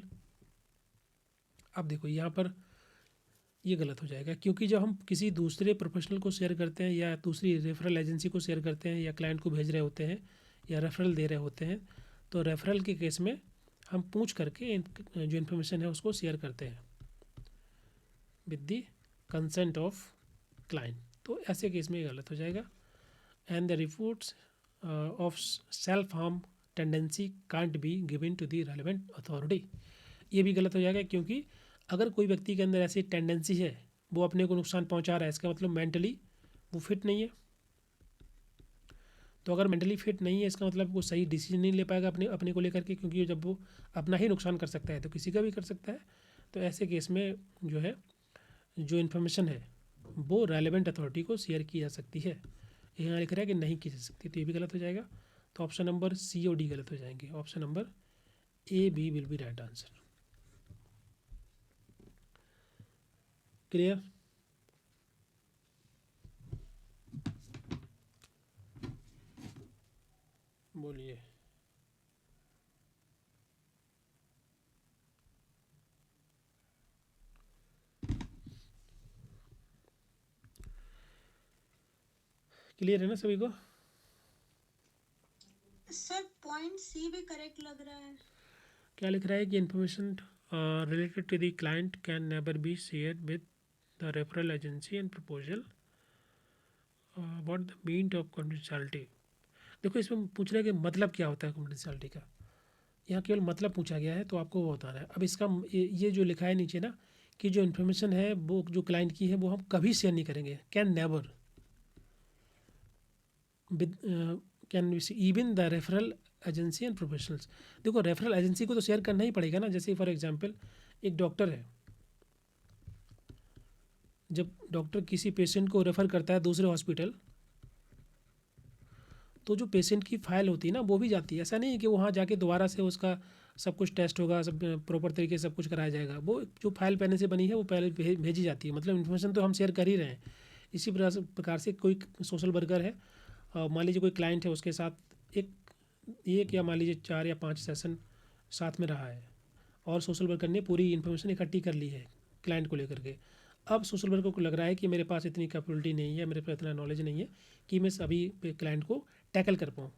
Speaker 2: अब देखो यहाँ पर ये गलत हो जाएगा, क्योंकि जब हम किसी दूसरे प्रोफेशनल को शेयर करते हैं या दूसरी रेफरल एजेंसी को शेयर करते हैं या क्लाइंट को भेज रहे होते हैं या रेफरल दे रहे होते हैं, तो रेफरल के केस में हम पूछ करके जो इन्फॉर्मेशन है उसको शेयर करते हैं with the consent of client. तो ऐसे केस में ये गलत हो जाएगा। And the reports of self harm tendency can't be given to the relevant authority, ये भी गलत हो जाएगा, क्योंकि अगर कोई व्यक्ति के अंदर ऐसी टेंडेंसी है, वो अपने को नुकसान पहुंचा रहा है, इसका मतलब मेंटली वो फिट नहीं है। तो अगर मेंटली फिट नहीं है, इसका मतलब वो सही डिसीजन नहीं ले पाएगा अपने अपने को लेकर के, क्योंकि जब वो अपना ही नुकसान कर सकता है तो किसी का भी कर सकता है। तो ऐसे केस में जो है, जो इन्फॉर्मेशन है वो रेलेवेंट अथॉरिटी को शेयर की जा सकती है। यहाँ लिख रहा है कि नहीं की जा सकती, तो ये भी गलत हो जाएगा। तो ऑप्शन नंबर सी और डी गलत हो जाएंगे। Option number A B will be right answer. Clear? बोलिए। क्लियर है ना सभी को?
Speaker 1: सर पॉइंट सी भी करेक्ट लग रहा है।
Speaker 2: क्या लिख रहा है कि information related to the client can never be share with the referral agency and proposal what the mean of confidentiality. देखो इसमें पूछ रहा है कि मतलब क्या होता है कॉन्फिडेंशियलिटी का। यहाँ केवल मतलब पूछा गया है, तो आपको वो बताना है। अब इसका ये जो लिखा है नीचे ना, कि जो इन्फॉर्मेशन है वो जो क्लाइंट की है वो हम कभी शेयर नहीं करेंगे, can never with can even the referral agency and professionals. देखो रेफरल एजेंसी को तो शेयर करना ही पड़ेगा ना। जैसे फॉर एग्जांपल एक डॉक्टर है, जब डॉक्टर किसी पेशेंट को रेफ़र करता है दूसरे हॉस्पिटल, तो जो पेशेंट की फ़ाइल होती है ना वो भी जाती है। ऐसा नहीं है कि वहाँ जाके दोबारा से उसका सब कुछ टेस्ट होगा, सब प्रॉपर तरीके से सब कुछ कराया जाएगा। वो जो फाइल पहले से बनी है वो पहले भेजी जाती है। मतलब इन्फॉर्मेशन तो हम शेयर कर ही रहे हैं। इसी प्रकार से कोई सोशल वर्कर है, मान लीजिए कोई क्लाइंट है, उसके साथ एक या मान लीजिए 4 या 5 सेशन साथ में रहा है, और सोशल वर्कर ने पूरी इन्फॉर्मेशन इकट्ठी कर ली है क्लाइंट को लेकर के। अब सोशल वर्कर को लग रहा है कि मेरे पास इतनी कैपेबिलिटी नहीं है, मेरे पास इतना नॉलेज नहीं है कि मैं अभी क्लाइंट को टैकल कर पाऊँ।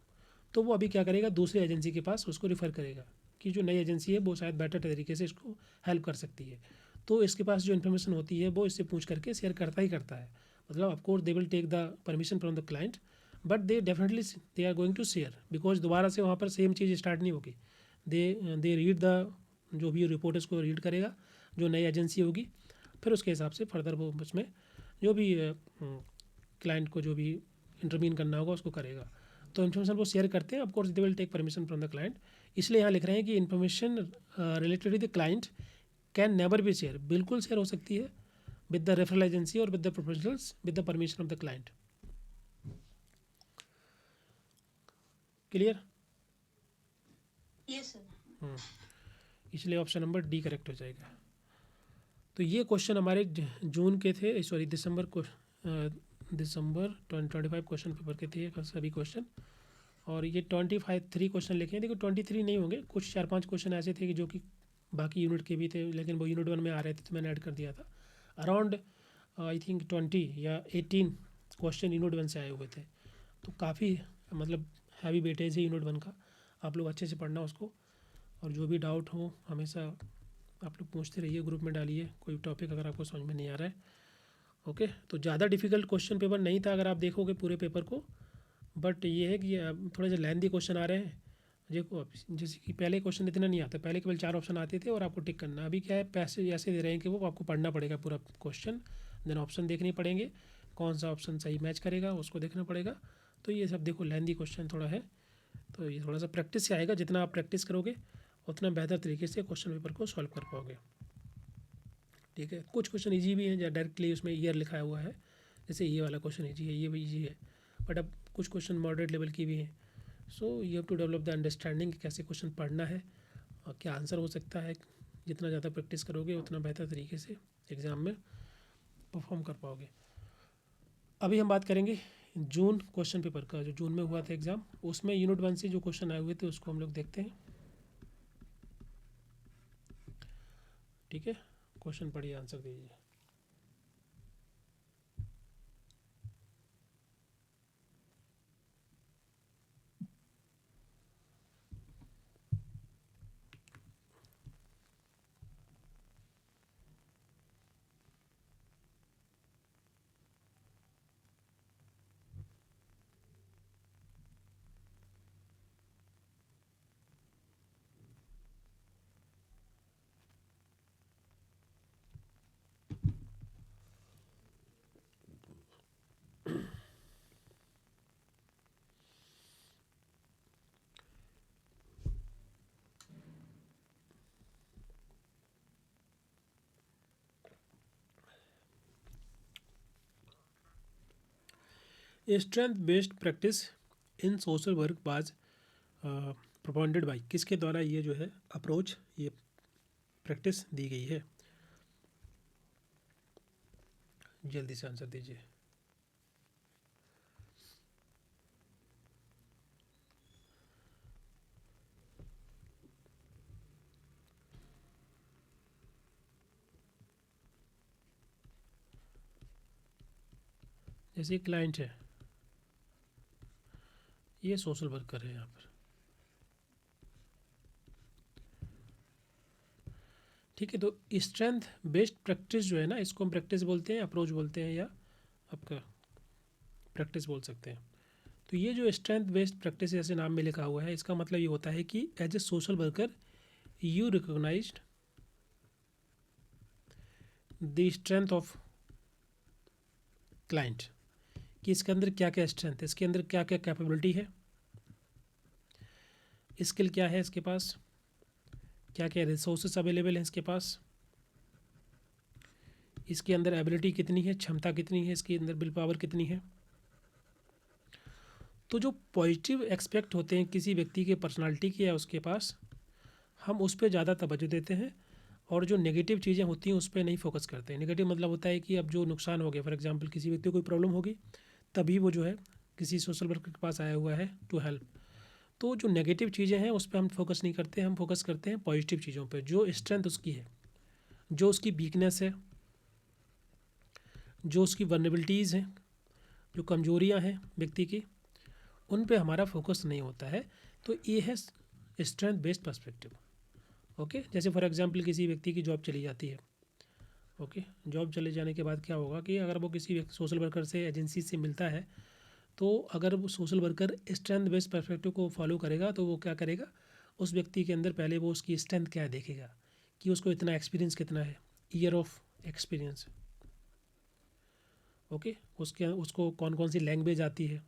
Speaker 2: तो वो अभी क्या करेगा, दूसरी एजेंसी के पास उसको रिफ़र करेगा कि जो नई एजेंसी है वो शायद बेटर तरीके से इसको हेल्प कर सकती है। तो इसके पास जो इन्फॉर्मेशन होती है वो इससे पूछ करके शेयर करता ही करता है। मतलब of course they will take the permission from the client, but they definitely they are going to share, because दोबारा से वहाँ पर सेम चीज़ स्टार्ट नहीं होगी। दे रीड द, जो भी रिपोर्ट उसको रीड करेगा जो नई एजेंसी होगी, फिर उसके हिसाब से फर्दर वो उसमें जो भी क्लाइंट को जो भी इंटरवीन करना होगा उसको करेगा। तो इन्फॉर्मेशन वो शेयर करते हैं, of course they will take permission from the client. इसलिए यहाँ लिख रहे हैं कि information related to the client can never be share, बिल्कुल शेयर हो सकती है विद द रेफरल एजेंसी और with the professionals with the permission of the client. Clear?
Speaker 1: Yes sir.
Speaker 2: इसलिए ऑप्शन नंबर डी करेक्ट हो जाएगा। तो ये क्वेश्चन हमारे जून के थे, सॉरी दिसंबर 2025 क्वेश्चन पेपर के थे सभी क्वेश्चन। और ये 3 क्वेश्चन लिखे हैं। देखो 23 नहीं होंगे, कुछ 4-5 क्वेश्चन ऐसे थे कि जो कि बाकी यूनिट के भी थे, लेकिन वो यूनिट 1 में आ रहे थे तो मैंने ऐड कर दिया था। अराउंड आई थिंक 20 या 18 क्वेश्चन यूनिट 1 से आए हुए थे। तो काफ़ी मतलब हैवी वेटेज है यूनिट 1 का। आप लोग अच्छे से पढ़ना उसको, और जो भी डाउट हो हमेशा आप लोग पूछते रहिए, ग्रुप में डालिए कोई टॉपिक अगर आपको समझ में नहीं आ रहा है। ओके, तो ज़्यादा डिफ़िकल्ट क्वेश्चन पेपर नहीं था अगर आप देखोगे पूरे पेपर को, बट ये है कि थोड़े से लेंथी क्वेश्चन आ रहे हैं। देखो जैसे कि पहले क्वेश्चन इतना नहीं आता, पहले केवल 4 ऑप्शन आते थे और आपको टिक करना। अभी क्या है, पैसे ऐसे दे रहे हैं कि वो आपको पढ़ना पड़ेगा पूरा क्वेश्चन, देन ऑप्शन देखने पड़ेंगे, कौन सा ऑप्शन सही मैच करेगा उसको देखना पड़ेगा। तो ये सब देखो लेंथी क्वेश्चन थोड़ा है, तो ये थोड़ा सा प्रैक्टिस से आएगा। जितना आप प्रैक्टिस करोगे उतना बेहतर तरीके से क्वेश्चन पेपर को सॉल्व कर पाओगे। ठीक है, कुछ क्वेश्चन ईजी भी हैं जहाँ डायरेक्टली उसमें ईयर लिखा हुआ है, जैसे ये वाला क्वेश्चन ईजी है, ये भी ईजी है, बट अब कुछ क्वेश्चन मॉडरेट लेवल की भी हैं। So you have to develop the understanding कैसे क्वेश्चन पढ़ना है और क्या आंसर हो सकता है। जितना ज़्यादा प्रैक्टिस करोगे उतना बेहतर तरीके से एग्ज़ाम में परफॉर्म कर पाओगे। अभी हम बात करेंगे जून क्वेश्चन पेपर का, जो जून में हुआ था एग्ज़ाम, उसमें यूनिट 1 से जो क्वेश्चन आए हुए थे उसको हम लोग देखते हैं। ठीक है, क्वेश्चन पढ़िए, आंसर दीजिए। Strength based practice in social work was propounded by, किसके द्वारा ये जो है अप्रोच, ये प्रैक्टिस दी गई है? जल्दी से आंसर दीजिए। जैसे क्लाइंट है, ये सोशल वर्कर है यहाँ पर, ठीक है। तो स्ट्रेंथ बेस्ड प्रैक्टिस जो है ना, इसको हम प्रैक्टिस बोलते हैं, अप्रोच बोलते हैं, या आपका प्रैक्टिस बोल सकते हैं। तो ये जो स्ट्रेंथ बेस्ड प्रैक्टिस जैसे नाम में लिखा हुआ है, इसका मतलब ये होता है कि as a social worker you recognized the strength of client, कि इसके अंदर क्या क्या स्ट्रेंथ है, इसके अंदर क्या क्या कैपेबिलिटी है, स्किल क्या है इसके पास, क्या क्या रिसोर्सेस अवेलेबल हैं इसके पास, इसके अंदर एबिलिटी कितनी है, क्षमता कितनी है, इसके अंदर विल पावर कितनी है। तो जो पॉजिटिव एक्सपेक्ट होते हैं किसी व्यक्ति के पर्सनालिटी के या उसके पास, हम उस पर ज़्यादा तवज्जो देते हैं, और जो नेगेटिव चीज़ें होती हैं उस पर नहीं फोकस करते हैं। नेगेटिव मतलब होता है कि अब जो नुकसान हो गया, फॉर एग्जांपल किसी व्यक्ति को कोई प्रॉब्लम होगी, तभी वो जो है किसी सोशल वर्कर के पास आया हुआ है टू हेल्प। तो जो नेगेटिव चीज़ें हैं उस पर हम फोकस नहीं करते, हम फोकस करते हैं पॉजिटिव चीज़ों पर, जो स्ट्रेंथ उसकी है, जो उसकी वीकनेस है, जो उसकी वल्नरेबिलिटीज़ हैं, जो कमजोरियां हैं व्यक्ति की, उन पे हमारा फोकस नहीं होता है। तो ये है स्ट्रेंथ बेस्ड पर्सपेक्टिव। ओके, जैसे फॉर एग्जांपल किसी व्यक्ति की जॉब चली जाती है, ओके, जॉब चले जाने के बाद क्या होगा कि अगर वो किसी सोशल वर्कर से, एजेंसी से मिलता है, तो अगर वो social worker strength based perspective को फॉलो करेगा, तो वो क्या करेगा, उस व्यक्ति के अंदर पहले वो उसकी स्ट्रेंथ क्या है देखेगा, कि उसको इतना एक्सपीरियंस कितना है, ईयर ऑफ एक्सपीरियंस, ओके, उसको कौन कौन सी लैंग्वेज आती है,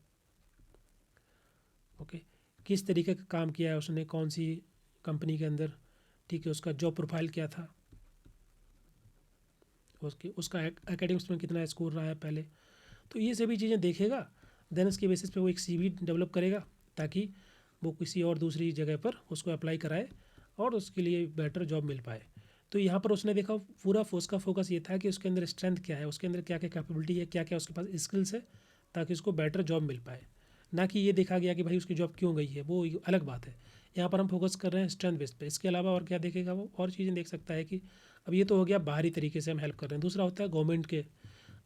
Speaker 2: ओके, किस तरीके का काम किया है उसने, कौन सी कंपनी के अंदर, ठीक है, उसका जॉब प्रोफाइल क्या था, उसका एकेडमिक्स में कितना स्कोर रहा है पहले। तो ये सभी चीज़ें देखेगा, देन उसके बेसिस पे वो एक सीवी डेवलप करेगा, ताकि वो किसी और दूसरी जगह पर उसको अप्लाई कराए और उसके लिए बेटर जॉब मिल पाए। तो यहाँ पर उसने देखा पूरा उसका फोकस ये था कि उसके अंदर स्ट्रेंथ क्या है, उसके अंदर क्या क्या कैपेबिलिटी है, क्या क्या उसके पास स्किल्स है, ताकि उसको बेटर जॉब मिल पाए। ना कि ये देखा गया कि भाई उसकी जॉब क्यों गई है, वो अलग बात है। यहाँ पर हम फोकस कर रहे हैं स्ट्रेंथ बेस पे। इसके अलावा और क्या देखेगा वो, और चीज़ें देख सकता है कि अब ये तो हो गया बाहरी तरीके से हम हेल्प कर रहे हैं। दूसरा होता है गवर्नमेंट के,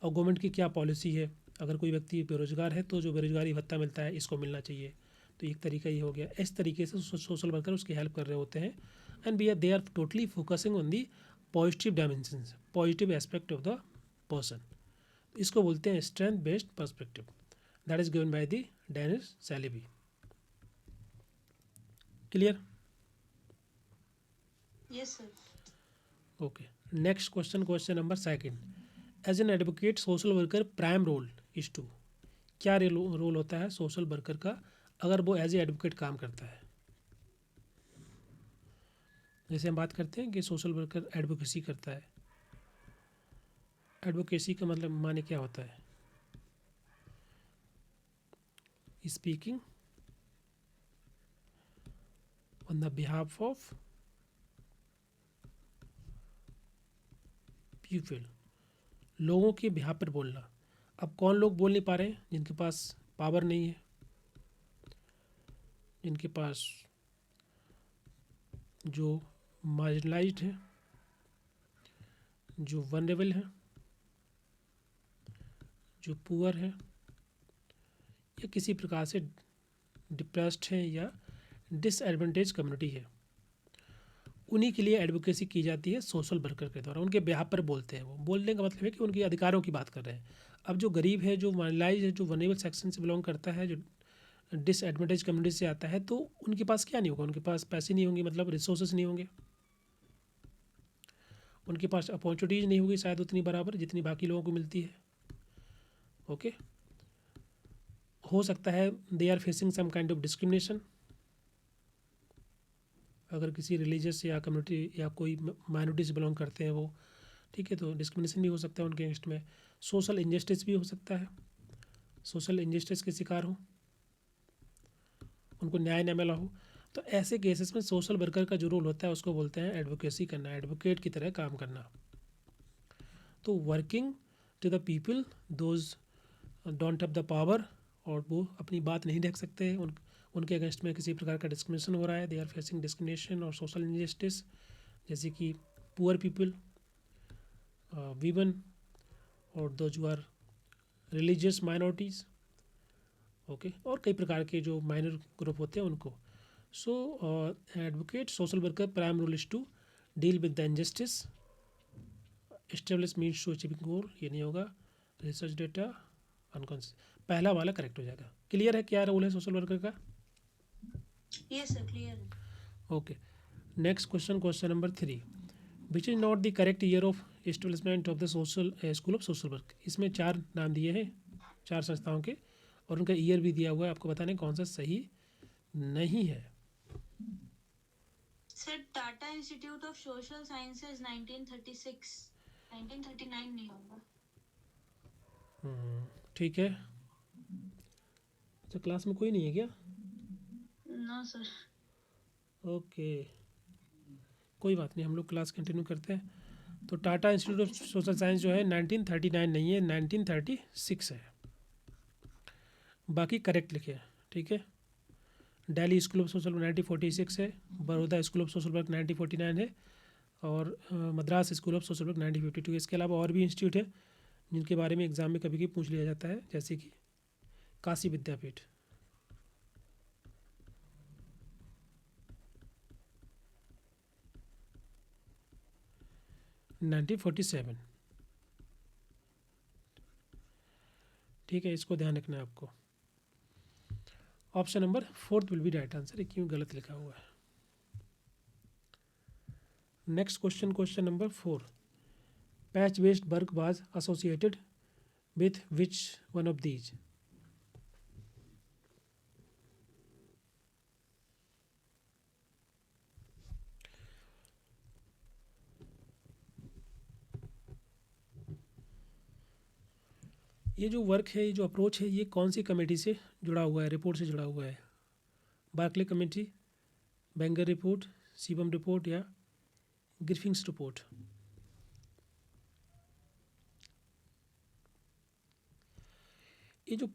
Speaker 2: और गवर्नमेंट की क्या पॉलिसी है, अगर कोई व्यक्ति बेरोजगार है तो जो बेरोजगारी भत्ता मिलता है इसको मिलना चाहिए, तो एक तरीका ये हो गया। इस तरीके से सोशल वर्कर उसकी हेल्प कर रहे होते हैं, and they are totally focusing on the positive dimensions, positive aspect of the person. इसको बोलते हैं strength based perspective, that is given by the Dennis Saleebey. Clear?
Speaker 1: Yes sir.
Speaker 2: Okay, next question, question number second. As an advocate social worker prime role is to, क्या रोल होता है social worker का अगर वो एज ए एडवोकेट काम करता है? जैसे हम बात करते हैं कि सोशल वर्कर एडवोकेसी करता है, एडवोकेसी का मतलब माने क्या होता है? Speaking on the behalf of people, लोगों के बिहाफ पर बोलना। अब कौन लोग बोल नहीं पा रहे हैं? जिनके पास पावर नहीं है, जिनके पास जो मार्जिनलाइज्ड है, जो वनरेबल है, जो पुअर है, या किसी प्रकार से डिप्रेस्ड है या डिसएडवांटेज कम्युनिटी है, उन्हीं के लिए एडवोकेसी की जाती है सोशल वर्कर के द्वारा। उनके बिहाफ पर बोलते हैं। वो बोलने का मतलब है कि उनके अधिकारों की बात कर रहे हैं। अब जो गरीब है, जो मार्जिनलाइज है, जो वनरेबल सेक्शन से बिलोंग करता है, जो डिसएडवांटेज कम्युनिटी से आता है, तो उनके पास क्या नहीं होगा? उनके पास पैसे नहीं होंगे, मतलब रिसोर्सेज नहीं होंगे, उनके पास अपॉर्चुनिटीज नहीं होगी शायद उतनी बराबर जितनी बाकी लोगों को मिलती है। ओके, हो सकता है they are facing some kind of discrimination, अगर किसी रिलीजियस या कम्युनिटी या कोई माइनॉरिटी से बिलोंग करते हैं वो, ठीक है, तो डिस्क्रिमिनेशन भी हो सकता है उनके अगेंस्ट में। सोशल इनजस्टिस भी हो सकता है, सोशल इंजस्टिस के शिकार हो, उनको न्याय न मिला हो, तो ऐसे केसेस में सोशल वर्कर का जो रोल होता है उसको बोलते हैं एडवोकेसी करना, एडवोकेट की तरह काम करना। तो working to the people those don't have the power, और वो अपनी बात नहीं रख सकते, उनके अगेंस्ट में किसी प्रकार का डिस्क्रिमिनेशन हो रहा है, दे आर फेसिंग डिस्क्रिमिनेशन और सोशल इनजस्टिस, जैसे कि पुअर पीपल, वीवन, और those who are religious minorities, okay, और कई प्रकार के जो माइनर ग्रुप होते हैं उनको। So advocate social worker prime role is to deal with the injustice, establish means to achieving goal, ये नहीं होगा, रिसर्च डेटा अनकॉन्शियस, पहला वाला करेक्ट हो जाएगा। क्लियर है क्या रोल है सोशल वर्कर का?
Speaker 1: यस सर, क्लियर है।
Speaker 2: Okay, next question, question number 3, which is not the correct year of establishment of the social school of social work. इसमें 4 नाम दिए हैं 4 संस्थाओं के, और उनका ईयर भी दिया हुआ है, आपको बताना है कौन सा सही नहीं है।
Speaker 1: Sir Tata institute of social sciences 1936, 1939 नहीं होगा।
Speaker 2: ठीक है, अच्छा क्लास में कोई नहीं है क्या?
Speaker 1: No sir.
Speaker 2: ओके, कोई बात नहीं, हम लोग क्लास कंटिन्यू करते हैं। तो Tata institute of social science जो है 1939 नहीं है, 1936 है, बाकी करेक्ट लिखे हैं, ठीक है। Delhi school of social work 1946 है, Baroda school of social work 1949 है, और Madras school of social work 1952। इसके अलावा और भी इंस्टीट्यूट है जिनके बारे में एग्जाम में कभी कभी पूछ लिया जाता है, जैसे कि काशी विद्यापीठ। नाइनटीन 47, ठीक है, इसको ध्यान रखना है आपको। Option number 4 will be right answer, क्यों गलत लिखा हुआ है। Next question, question number 4, patch based work was associated with which one of these. ये जो वर्क है, ये जो अप्रोच है, ये कौन सी कमेटी से जुड़ा हुआ है, रिपोर्ट से जुड़ा हुआ है? बार्कले कमेटी, बेंगर रिपोर्ट, सीबम रिपोर्ट, या ग्रिफिंग्स रिपोर्ट? ये जो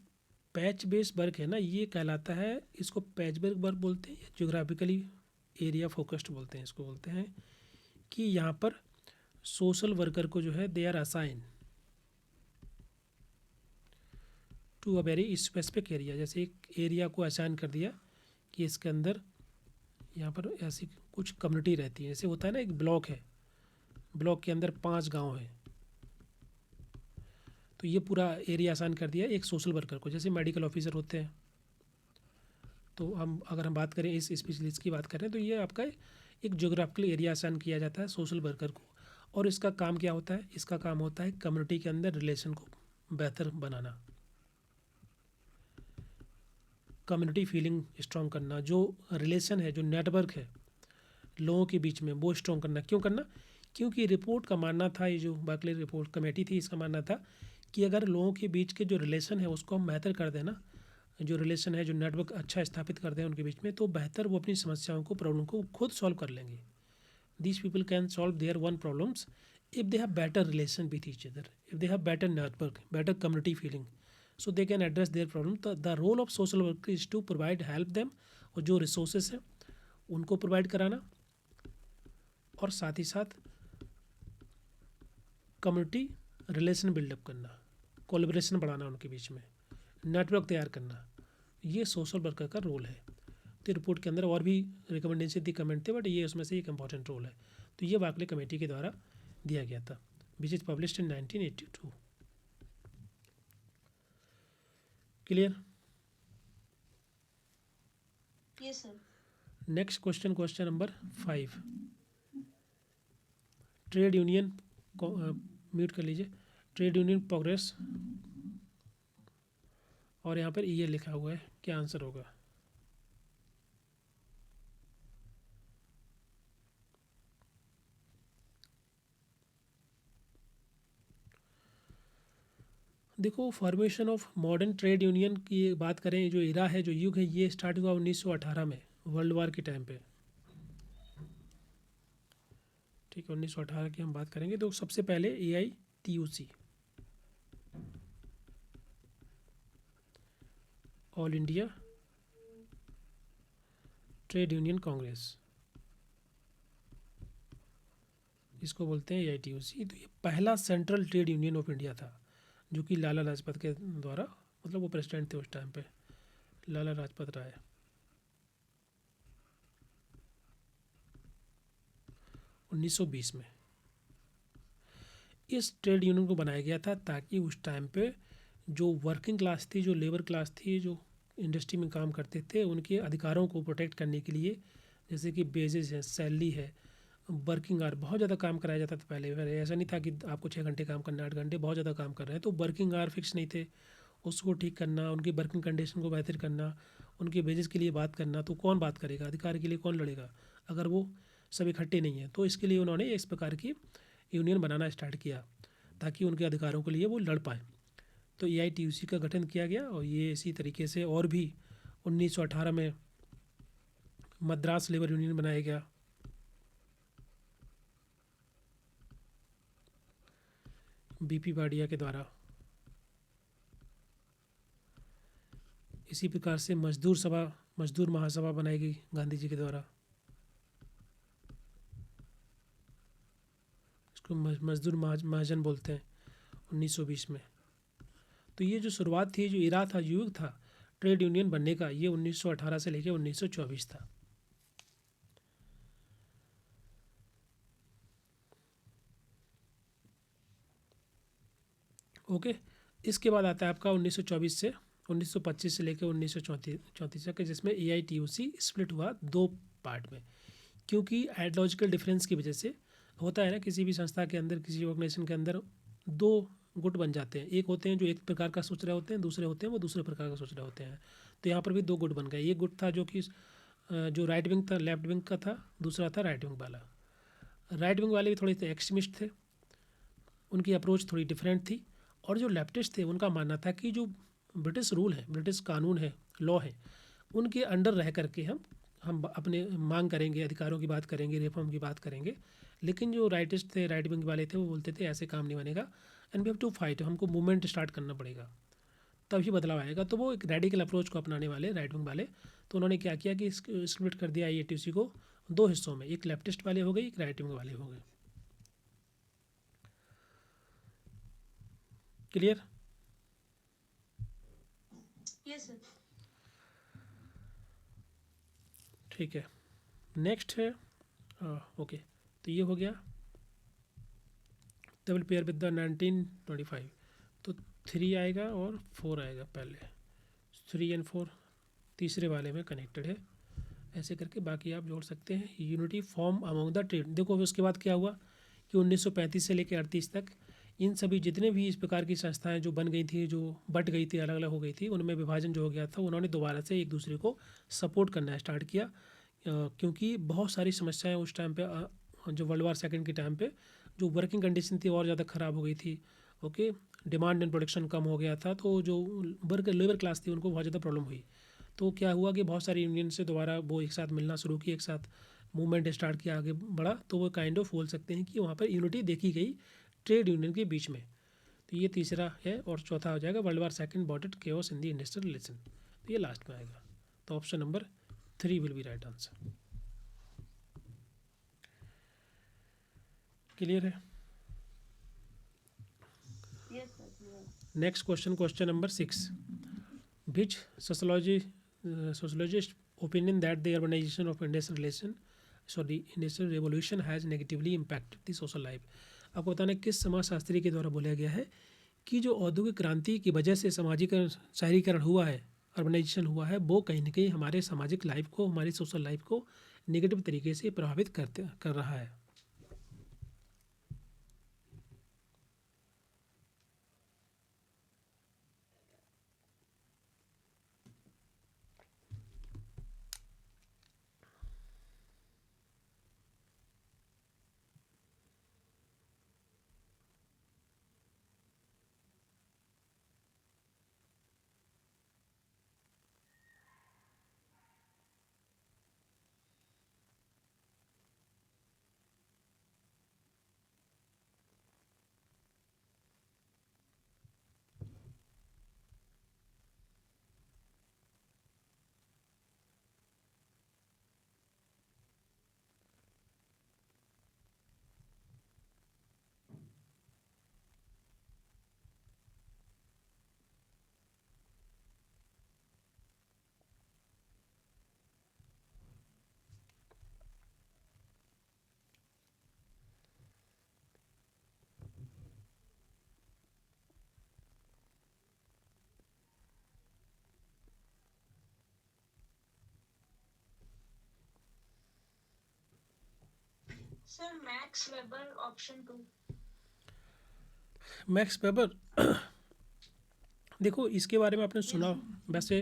Speaker 2: पैच बेस्ड वर्क है ना, ये कहलाता है, इसको पैच बेस्ड वर्क बोलते हैं, ज्योग्राफिकली एरिया फोकस्ड बोलते हैं, इसको बोलते हैं कि यहाँ पर सोशल वर्कर को जो है they are assign to a very specific area, जैसे एक एरिया को असाइन कर दिया कि इसके अंदर यहाँ पर ऐसी कुछ कम्युनिटी रहती है, जैसे होता है ना, एक ब्लॉक है, ब्लॉक के अंदर 5 गांव हैं, तो ये पूरा एरिया असाइन कर दिया एक सोशल वर्कर को, जैसे मेडिकल ऑफिसर होते हैं। तो अगर हम बात करें इस स्पेशलिस्ट की बात करें, तो ये आपका एक ज्योग्राफिकल एरिया असाइन किया जाता है सोशल वर्कर को, और इसका काम क्या होता है? इसका काम होता है कम्युनिटी के अंदर रिलेशन को बेहतर बनाना, कम्युनिटी फीलिंग स्ट्रॉन्ग करना, जो रिलेशन है, जो नेटवर्क है लोगों के बीच में, वो स्ट्रॉन्ग करना। क्यों करना? क्योंकि रिपोर्ट का मानना था, ये जो बार्कले रिपोर्ट कमेटी थी, इसका मानना था कि अगर लोगों के बीच के जो रिलेशन है उसको हम बेहतर कर देना, जो रिलेशन है, जो नेटवर्क अच्छा स्थापित कर दें उनके बीच में, तो बेहतर वो अपनी समस्याओं को, प्रॉब्लम को खुद सॉल्व कर लेंगे। These people can solve their one problems if they have better relation with each other, if they have better network, better community feeling, so they can address their problem। the role of social worker is to provide help them, और जो resources हैं उनको provide कराना, और साथ ही साथ community relation buildup करना, collaboration बढ़ाना उनके बीच में, नेटवर्क तैयार करना, ये सोशल वर्कर का रोल है। तो रिपोर्ट के अंदर और भी रिकमेंडेशन थी, कमेंट थे, बट ये उसमें से एक इंपॉर्टेंट रोल है। तो ये बार्कले कमेटी के द्वारा दिया गया था, which is published in 1982। Clear?
Speaker 1: Yes sir.
Speaker 2: Next question, question number 5, trade union, mute कर लीजिए, ट्रेड यूनियन प्रोग्रेस, और यहाँ पर ईयर लिखा हुआ है, क्या आंसर होगा? देखो formation of modern trade union की बात करें, जो इरा है, जो युग है, ये स्टार्ट हुआ 1918 में, वर्ल्ड वार के टाइम पे। ठीक है, 1918 की हम बात करेंगे। तो सबसे पहले AITUC, all India trade union Congress, इसको बोलते हैं AITUC। तो ये पहला central trade union of India था, जो कि लाला लाजपत के द्वारा, मतलब वो प्रेसिडेंट थे उस टाइम पे, लाला लाजपत राय। 1920 में इस ट्रेड यूनियन को बनाया गया था ताकि उस टाइम पे जो वर्किंग क्लास थी, जो लेबर क्लास थी, जो इंडस्ट्री में काम करते थे, उनके अधिकारों को प्रोटेक्ट करने के लिए, जैसे कि बेजेस है, सैलरी है, वर्किंग आवर, बहुत ज़्यादा काम कराया जाता था पहले। पहले ऐसा नहीं था कि आपको 6 घंटे काम करना, 8 घंटे, बहुत ज़्यादा काम कर रहे हैं, तो वर्किंग आवर फिक्स नहीं थे, उसको ठीक करना, उनकी वर्किंग कंडीशन को बेहतर करना, उनके बेजेस के लिए बात करना। तो कौन बात करेगा, अधिकार के लिए कौन लड़ेगा अगर वो सब इकट्ठे नहीं हैं? तो इसके लिए उन्होंने इस प्रकार की यूनियन बनाना स्टार्ट किया ताकि उनके अधिकारों के लिए वो लड़ पाएँ। तो AITUC का गठन किया गया, और ये इसी तरीके से और भी 1918 में मद्रास लेबर यूनियन बनाया गया। BP वाडिया के द्वारा। इसी प्रकार से मजदूर सभा, मजदूर महासभा बनाई गई गांधी जी के द्वारा, इसको मजदूर महाजन बोलते हैं, 1920 में। तो ये जो शुरुआत थी, जो इरा था, युग था ट्रेड यूनियन बनने का, ये 1918 से लेकर 1924 था। ओके, इसके बाद आता है आपका 1924 से 1925 से लेकर 1934 तक, जिसमें AITUC स्प्लिट हुआ 2 पार्ट में, क्योंकि आइडियोलॉजिकल डिफरेंस की वजह से होता है ना, किसी भी संस्था के अंदर, किसी ऑर्गेनाइजेशन के अंदर 2 गुट बन जाते हैं। एक होते हैं जो एक प्रकार का सोच रहे होते हैं, दूसरे होते हैं वो दूसरे प्रकार का सोच रहे होते हैं। तो यहाँ पर भी 2 गुट बन गए। एक गुट था जो कि जो राइट विंग था, लेफ्ट विंग का था, दूसरा था राइट विंग वाला। राइट विंग वाले भी थोड़े से एक्सट्रीमिस्ट थे, उनकी अप्रोच थोड़ी डिफरेंट थी। और जो लेफ्टिस्ट थे, उनका मानना था कि जो ब्रिटिश रूल है, ब्रिटिश कानून है, लॉ है, उनके अंडर रह करके हम अपने मांग करेंगे, अधिकारों की बात करेंगे, रिफॉर्म की बात करेंगे। लेकिन जो राइटिस्ट थे, राइट विंग वाले थे, वो बोलते थे ऐसे काम नहीं बनेगा, and we have to fight, हमको मूवमेंट स्टार्ट करना पड़ेगा, तभी बदलाव आएगा। तो वो एक रेडिकल अप्रोच को अपनाने वाले राइट विंग वाले, तो उन्होंने क्या किया कि स्प्लिट कर दिया AITUC को 2 हिस्सों में, एक लेफ्टिस्ट वाले हो गए, एक राइट विंग वाले हो गए। क्लियर?
Speaker 1: Yes, sir.
Speaker 2: ठीक है, नेक्स्ट है ओके, तो ये हो गया डबल पेयर विद द 1925। तो 3 आएगा और 4 आएगा, पहले 3 एंड 4 तीसरे वाले में कनेक्टेड है। ऐसे करके बाकी आप जोड़ सकते हैं। Unity form among the trade. देखो उसके बाद क्या हुआ कि 1935 से लेकर 38 तक इन सभी जितने भी इस प्रकार की संस्थाएं जो बन गई थी, जो बट गई थी, अलग अलग हो गई थी, उनमें विभाजन जो हो गया था, उन्होंने दोबारा से एक दूसरे को सपोर्ट करना स्टार्ट किया, क्योंकि बहुत सारी समस्याएं उस टाइम पे, जो वर्ल्ड वार सेकंड के टाइम पे जो वर्किंग कंडीशन थी और ज़्यादा ख़राब हो गई थी। ओके, डिमांड एंड प्रोडक्शन कम हो गया था, तो जो वर्क लेबर क्लास थी उनको बहुत ज़्यादा प्रॉब्लम हुई। तो क्या हुआ कि बहुत सारी यूनियन से दोबारा वो एक साथ मिलना शुरू की, एक साथ मूवमेंट स्टार्ट किया, आगे बढ़ा। तो वो काइंड ऑफ बोल सकते हैं कि वहाँ पर यूनिटी देखी गई ट्रेड यूनियन के बीच में। तो ये तीसरा है, और चौथा हो जाएगा world war second bought it chaos in the industrial relation. तो ये लास्ट में आएगा। तो option number 3 will be right answer. Clear है?
Speaker 1: Yes, sir. Yeah.
Speaker 2: Next question, question number 6। Which sociologist opinion that the urbanization of industrial revolution has negatively impacted the social life। आपको बताना किस समाजशास्त्री के द्वारा बोला गया है कि जो औद्योगिक क्रांति की वजह से सामाजिकरण, शहरीकरण हुआ है, अर्बनाइजेशन हुआ है, वो कहीं ना कहीं हमारे सामाजिक लाइफ को, हमारी सोशल लाइफ को नेगेटिव तरीके से प्रभावित कर रहा है।
Speaker 1: Sir max weber option 2।
Speaker 2: Max weber देखो इसके बारे में आपने सुना वैसे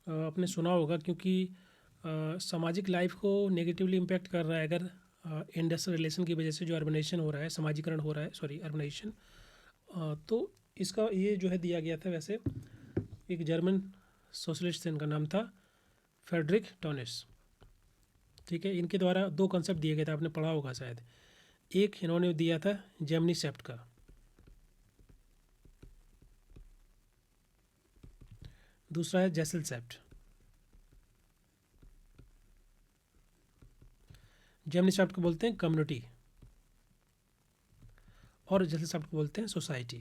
Speaker 2: आपने सुना होगा क्योंकि सामाजिक लाइफ को नेगेटिवली इम्पैक्ट कर रहा है अगर इंडस्ट्रियल रिलेशन की वजह से जो अर्बनाइजेशन हो रहा है, समाजीकरण हो रहा है, सॉरी अर्बनाइजेशन। तो इसका ये जो है दिया गया था वैसे, एक जर्मन सोशलिस्ट थे, इनका नाम था फ्रेडरिक टॉनिस। ठीक है, इनके द्वारा दो कंसेप्ट दिए गए थे, आपने पढ़ा होगा शायद। एक इन्होंने दिया था जेमनी सेप्ट का, दूसरा है जेसल सेप्ट। जेमनी सेप्ट को बोलते हैं कम्युनिटी और जेसल सेप्ट को बोलते हैं सोसाइटी।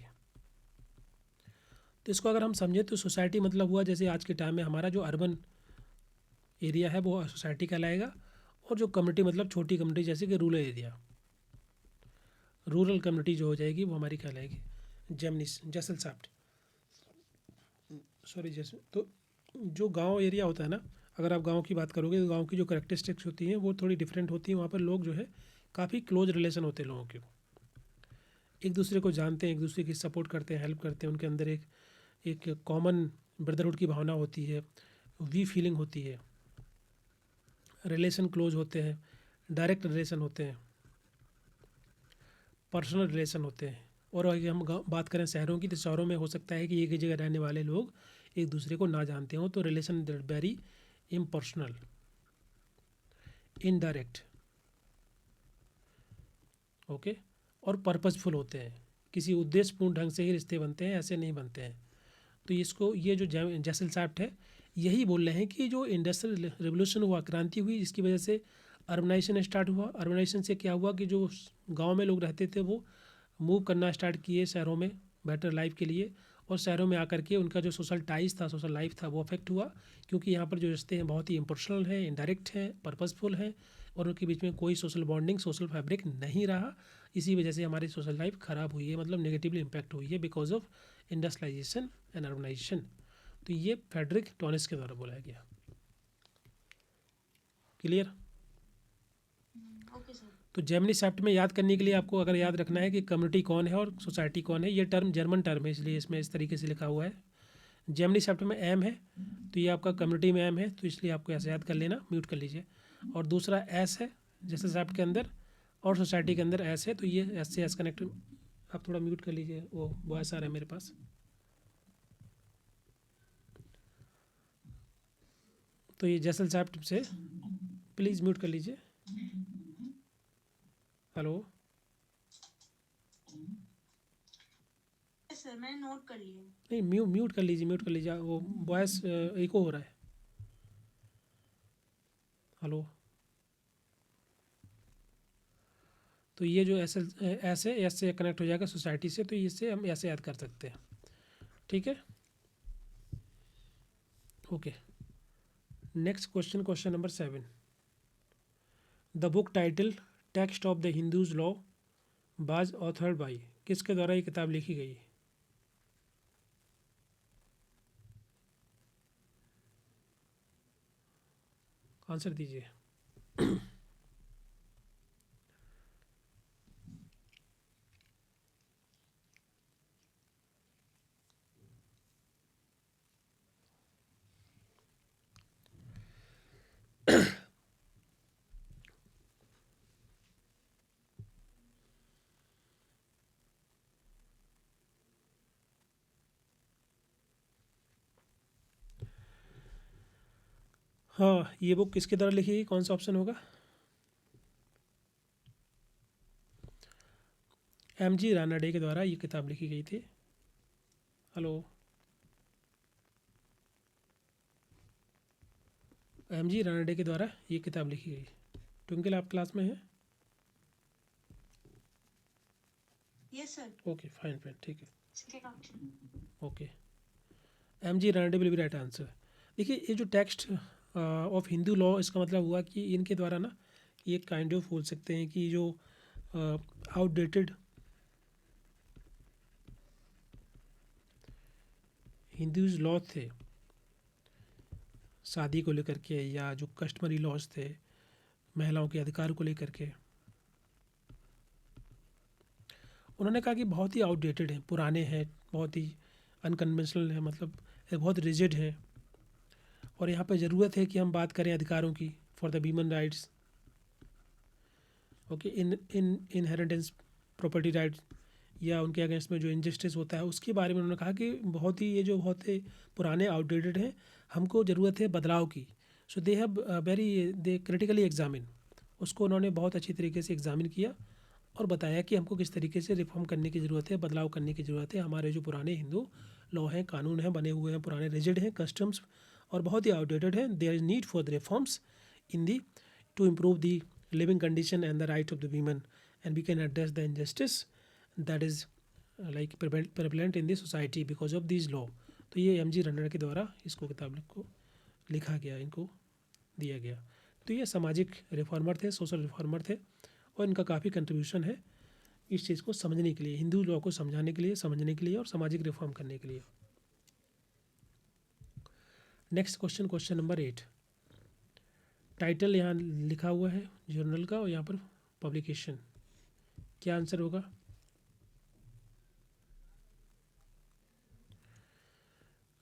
Speaker 2: तो इसको अगर हम समझें तो सोसाइटी मतलब हुआ जैसे आज के टाइम में हमारा जो अर्बन एरिया है वो सोसाइटी कहलाएगा, और जो कम्युनिटी मतलब छोटी कम्युनिटी जैसे कि रूरल एरिया, रूरल कम्युनिटी जो हो जाएगी वो हमारी कहलाएगी जेमनिस जेसल सेप्ट, सॉरी जैसे। तो जो गांव एरिया होता है ना, अगर आप गांव की बात करोगे तो गांव की जो करेक्टरिस्टिक्स होती हैं वो थोड़ी डिफरेंट होती हैं। वहाँ पर लोग जो है काफ़ी क्लोज रिलेशन होते हैं लोगों के, एक दूसरे को जानते हैं, एक दूसरे की सपोर्ट करते हैं, हेल्प करते हैं। उनके अंदर एक कॉमन ब्रदरहुड की भावना होती है, वी फीलिंग होती है, रिलेशन क्लोज होते हैं, डायरेक्ट रिलेशन होते हैं, पर्सनल रिलेशन होते हैं। और अगर हम बात करें शहरों की, तो शहरों में हो सकता है कि एक ही जगह रहने वाले लोग एक दूसरे को ना जानते हों, तो relation very impersonal, indirect, okay, और पर्पसफुल होते हैं। किसी उद्देश्यपूर्ण ढंग से ही रिश्ते बनते हैं, ऐसे नहीं बनते हैं। तो इसको ये जो जेसल सेप्ट है यही बोल रहे हैं कि जो इंडस्ट्रियल रेवोल्यूशन हुआ, क्रांति हुई, जिसकी वजह से अर्बनाइजेशन स्टार्ट हुआ। अर्बनाइजेशन से क्या हुआ कि जो गांव में लोग रहते थे वो मूव करना स्टार्ट किए शहरों में बेटर लाइफ के लिए, और शहरों में आकर के उनका जो सोशल टाइज था, सोशल लाइफ था, वो अफेक्ट हुआ, क्योंकि यहाँ पर जो रिश्ते हैं बहुत ही इम्पर्सनल हैं, इनडायरेक्ट हैं, पर्पसफुल हैं, और उनके बीच में कोई सोशल बॉन्डिंग, सोशल फैब्रिक नहीं रहा। इसी वजह से हमारी सोशल लाइफ ख़राब हुई है, मतलब नेगेटिवली इम्पैक्ट हुई है because of industrialization and urbanization. तो ये फ्रेडरिक टॉनिस के द्वारा बोला गया। क्लियर?
Speaker 1: Okay sir.
Speaker 2: तो जेमिनी सेप्ट में याद करने के लिए आपको अगर याद रखना है कि कम्युनिटी कौन है और सोसाइटी कौन है, ये टर्म जर्मन टर्म है इसलिए इसमें इस तरीके से लिखा हुआ है। जेमिनी सेप्ट में एम है, तो ये आपका कम्युनिटी में एम है, तो इसलिए आपको ऐसे याद कर लेना, म्यूट कर लीजिए। और दूसरा एस है जैसे सेप्ट के अंदर, और सोसाइटी के अंदर एस है, तो ये एस से एस कनेक्ट। आप थोड़ा म्यूट कर लीजिए, वो वॉइस आ रहा है मेरे पास। तो ये जैसल सेप्ट से प्लीज़ म्यूट कर लीजिए। हेलो
Speaker 1: सर मैंने नोट कर लिया।
Speaker 2: नहीं, म्यूट कर लीजिए, म्यूट कर लीजिए, वो वॉइस इको हो रहा है। हेलो, तो ये जो ऐसे एस से कनेक्ट हो जाएगा सोसाइटी से, तो इससे हम ऐसे याद कर सकते हैं। ठीक है, okay. Next question, question number 7। The book title text of the Hindus law was authored by, किसके द्वारा ये किताब लिखी गई? आंसर दीजिए। हाँ, ये बुक किसके द्वारा लिखी गई, कौन सा ऑप्शन होगा? एम.जी. रानाडे के द्वारा ये किताब लिखी गई थी। Hello, MG. रानाडे के द्वारा ये किताब लिखी गई। ट्विंकल, आप क्लास में हैं?
Speaker 1: Yes sir.
Speaker 2: Okay, fine fine, ठीक है,
Speaker 1: second option.
Speaker 2: Okay. MG. Ranade will be right answer. देखिए, ये जो टेक्स्ट ऑफ हिंदू लॉ, इसका मतलब हुआ कि इनके द्वारा ना ये काइंड ऑफ बोल सकते हैं कि जो आउटडेटेड हिंदूज लॉ थे शादी को लेकर के, या जो कस्टमरी लॉज थे महिलाओं के अधिकार को लेकर के, उन्होंने कहा कि बहुत ही आउटडेटेड हैं, पुराने हैं, बहुत ही अनकन्वेंशनल है, मतलब बहुत रिजिड हैं, और यहाँ पे ज़रूरत है कि हम बात करें अधिकारों की for the human rights, okay, in inheritance property rights, या उनके अगेंस्ट में जो इनजस्टिस होता है उसके बारे में उन्होंने कहा कि बहुत ही ये जो बहुत ही पुराने आउटडेटेड हैं, हमको ज़रूरत है बदलाव की। So they have they critically examine, उसको उन्होंने बहुत अच्छी तरीके से एग्जामिन किया और बताया कि हमको किस तरीके से रिफॉर्म करने की ज़रूरत है, बदलाव करने की ज़रूरत है। हमारे जो पुराने हिंदू लॉ हैं, कानून हैं, बने हुए हैं, पुराने रिजिड हैं, कस्टम्स और बहुत ही आउटडेटेड हैं। There is need for the reforms in the to improve the living condition and the right of the women and we can address the injustice that is like prevalent in the society because of this law. तो ये M G runner के द्वारा इसको किताब को लिखा गया, इनको दिया गया। तो ये सामाजिक रिफॉर्मर थे, सोशल रिफॉर्मर थे, और इनका काफ़ी कंट्रीब्यूशन है इस चीज़ को समझने के लिए, हिंदू लॉ को समझाने के लिए, समझने के लिए और सामाजिक रिफॉर्म करने के लिए। Next question, question number 8। Title यहाँ लिखा हुआ है जर्नल का और यहाँ पर पब्लिकेशन, क्या आंसर होगा?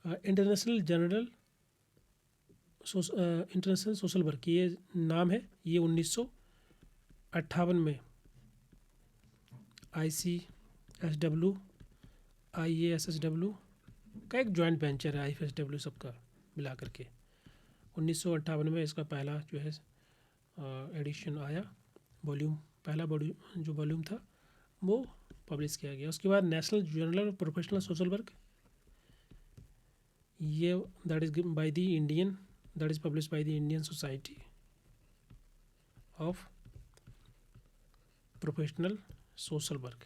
Speaker 2: International journal international social work, ये नाम है। ये 1958 में ICSW IASSW का एक जॉइंट वेंचर है, IFSW सबका मिला करके 1958 में इसका पहला जो है एडिशन आया, वॉल्यूम, पहला जो वॉल्यूम था वो पब्लिश किया गया। उसके बाद national journal of professional social work, ये that is by the Indian, that is publish by the Indian society of professional social work,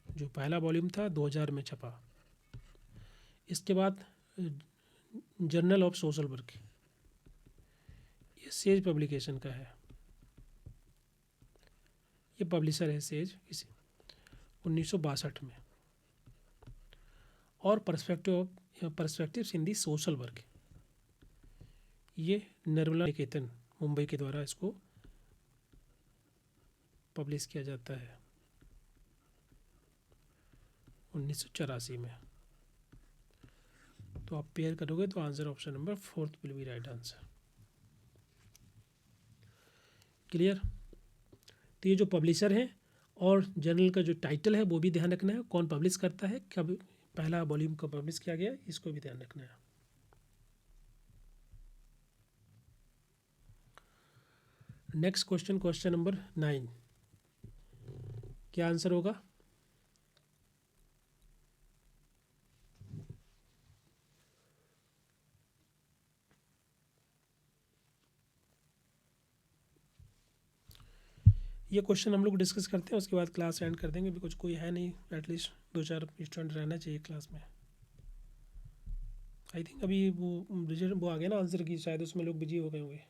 Speaker 2: जो पहला वॉल्यूम था 2000 में छपा। इसके बाद जर्नल ऑफ सोशल वर्क, ये सेज पब्लिकेशन का है, ये पब्लिशर है सेज, इसे 1962 में। और पर्सपेक्टिव्स इन दी सोशल वर्क, ये निर्मला निकेतन मुंबई के द्वारा इसको पब्लिश किया जाता है 1984 में। तो आप पेयर करोगे तो answer option number 4 will be right answer. Clear? तो ये जो पब्लिशर है और जर्नल का जो टाइटल है वो भी ध्यान रखना है, कौन पब्लिश करता है, कब पहला वॉल्यूम कब पब्लिश किया गया, इसको भी ध्यान रखना है। नेक्स्ट क्वेश्चन, क्वेश्चन नंबर 9, क्या आंसर होगा? ये क्वेश्चन हम लोग डिस्कस करते हैं, उसके बाद क्लास एंड कर देंगे, बिकॉज कोई है नहीं, एटलीस्ट 2-4 स्टूडेंट रहना चाहिए क्लास में। आई थिंक अभी वो आ गया ना आंसर की, शायद उसमें लोग बिजी हो गए होंगे।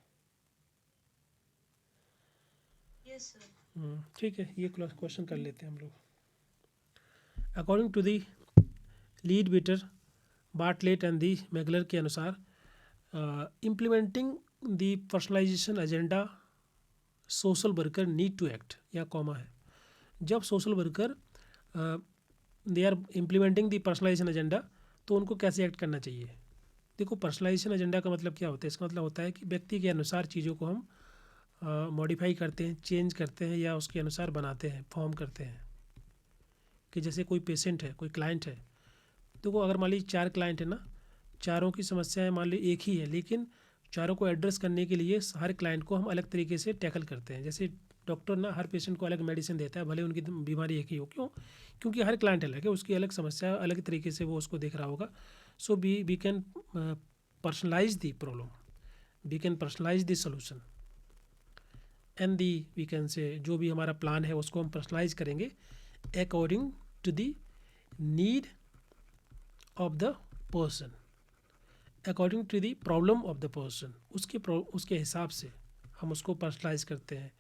Speaker 1: Yes sir.
Speaker 2: ठीक है, ये क्वेश्चन कर लेते हैं हम लोग। According to the Leadbeater Bartlett and the Magler के अनुसार, implementing the personalisation agenda social worker need to act, या कॉमा है, जब social worker they are implementing the personalisation agenda तो उनको कैसे एक्ट करना चाहिए। देखो, पर्सनलाइजेशन एजेंडा का मतलब क्या होता है? इसका मतलब होता है कि व्यक्ति के अनुसार चीज़ों को हम मॉडिफाई करते हैं, चेंज करते हैं, या उसके अनुसार बनाते हैं, फॉर्म करते हैं। कि जैसे कोई पेशेंट है, कोई क्लाइंट है, तो वो अगर मान लीजिए 4 क्लाइंट है ना, चारों की समस्याएं मान ली एक ही है, लेकिन चारों को एड्रेस करने के लिए हर क्लाइंट को हम अलग तरीके से टैकल करते हैं। जैसे डॉक्टर ना हर पेशेंट को अलग मेडिसिन देता है, भले उनकी बीमारी एक ही हो, क्यों? क्योंकि हर क्लाइंट अलग है, उसकी अलग समस्या, अलग तरीके से वो उसको देख रहा होगा। So we can personalize the problem, we can personalize the solution and the we can say जो भी हमारा प्लान है उसको हम पर्सनलाइज करेंगे according to the need of the person, according to the problem of the person, उसके हिसाब से हम उसको पर्सनलाइज करते हैं,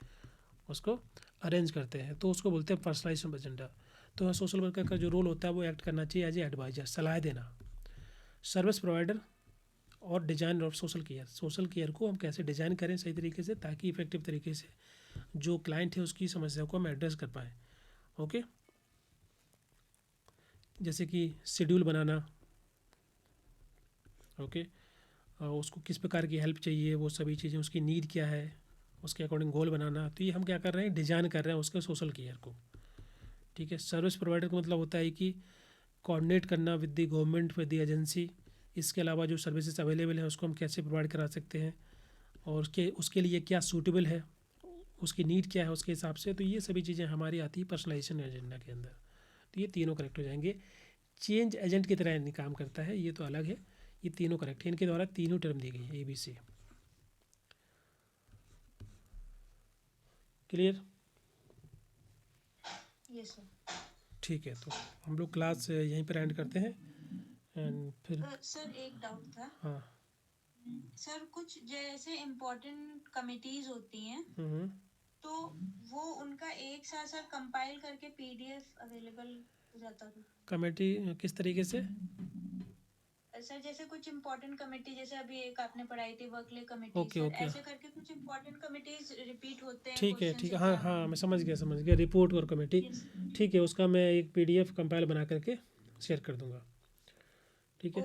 Speaker 2: उसको अरेंज करते हैं, तो उसको बोलते हैं पर्सनलाइजेशन एजेंडा। तो सोशल वर्कर का जो रोल होता है वो एक्ट करना चाहिए एज ए एडवाइजर, सलाह देना, सर्विस प्रोवाइडर और design of social care. Social care को हम कैसे डिज़ाइन करें सही तरीके से, ताकि इफेक्टिव तरीके से जो क्लाइंट है उसकी समस्या को हम एड्रेस कर पाएँ। ओके, जैसे कि शेड्यूल बनाना, ओके, उसको किस प्रकार की हेल्प चाहिए, वो सभी चीज़ें, उसकी नीड क्या है, उसके अकॉर्डिंग गोल बनाना। तो ये हम क्या कर रहे हैं, डिज़ाइन कर रहे हैं उसके सोशल केयर को। ठीक है, सर्विस प्रोवाइडर का मतलब होता है कि कोऑर्डिनेट करना with the government, with the agency. इसके अलावा जो सर्विसेज अवेलेबल है उसको हम कैसे प्रोवाइड करा सकते हैं और उसके लिए क्या सूटेबल है, उसकी नीड क्या है उसके हिसाब से। तो ये सभी चीज़ें हमारी आती है पर्सनलाइजेशन एजेंडा के अंदर। तो ये तीनों करेक्ट हो जाएंगे। चेंज एजेंट की तरह काम करता है, ये तो अलग है। ये तीनों करेक्ट है, इनके द्वारा तीनों टर्म दी गई है, ABC। क्लियर?
Speaker 1: Yes sir.
Speaker 2: ठीक है, तो हम लोग क्लास यहीं पर एंड करते हैं एंड फिर
Speaker 1: सर एक डाउट था।
Speaker 2: हाँ।
Speaker 1: सर कुछ जैसे इम्पोर्टेंट कमिटीज होती हैं
Speaker 2: हम्म।
Speaker 1: तो वो उनका एक साथ सर कंपाइल करके PDF अवेलेबल हो जाता था।
Speaker 2: कमेटी किस तरीके से?
Speaker 1: सर जैसे कुछ इम्पोर्टेंट कमेटी, जैसे अभी एक आपने पढ़ाई थी Berkeley committee,
Speaker 2: okay
Speaker 1: sir
Speaker 2: okay,
Speaker 1: ऐसे करके कुछ इम्पोर्टेंट कमिटीज रिपीट होते हैं
Speaker 2: ठीक है
Speaker 1: क्वेश्चंस
Speaker 2: ठीक है, हाँ
Speaker 1: एग्जाम
Speaker 2: हाँ,
Speaker 1: में।
Speaker 2: मैं समझ गया रिपोर्ट और कमेटी।
Speaker 1: Yes.
Speaker 2: ठीक है, उसका मैं एक PDF कंपाइल बना करके शेयर कर दूंगा। ठीक है।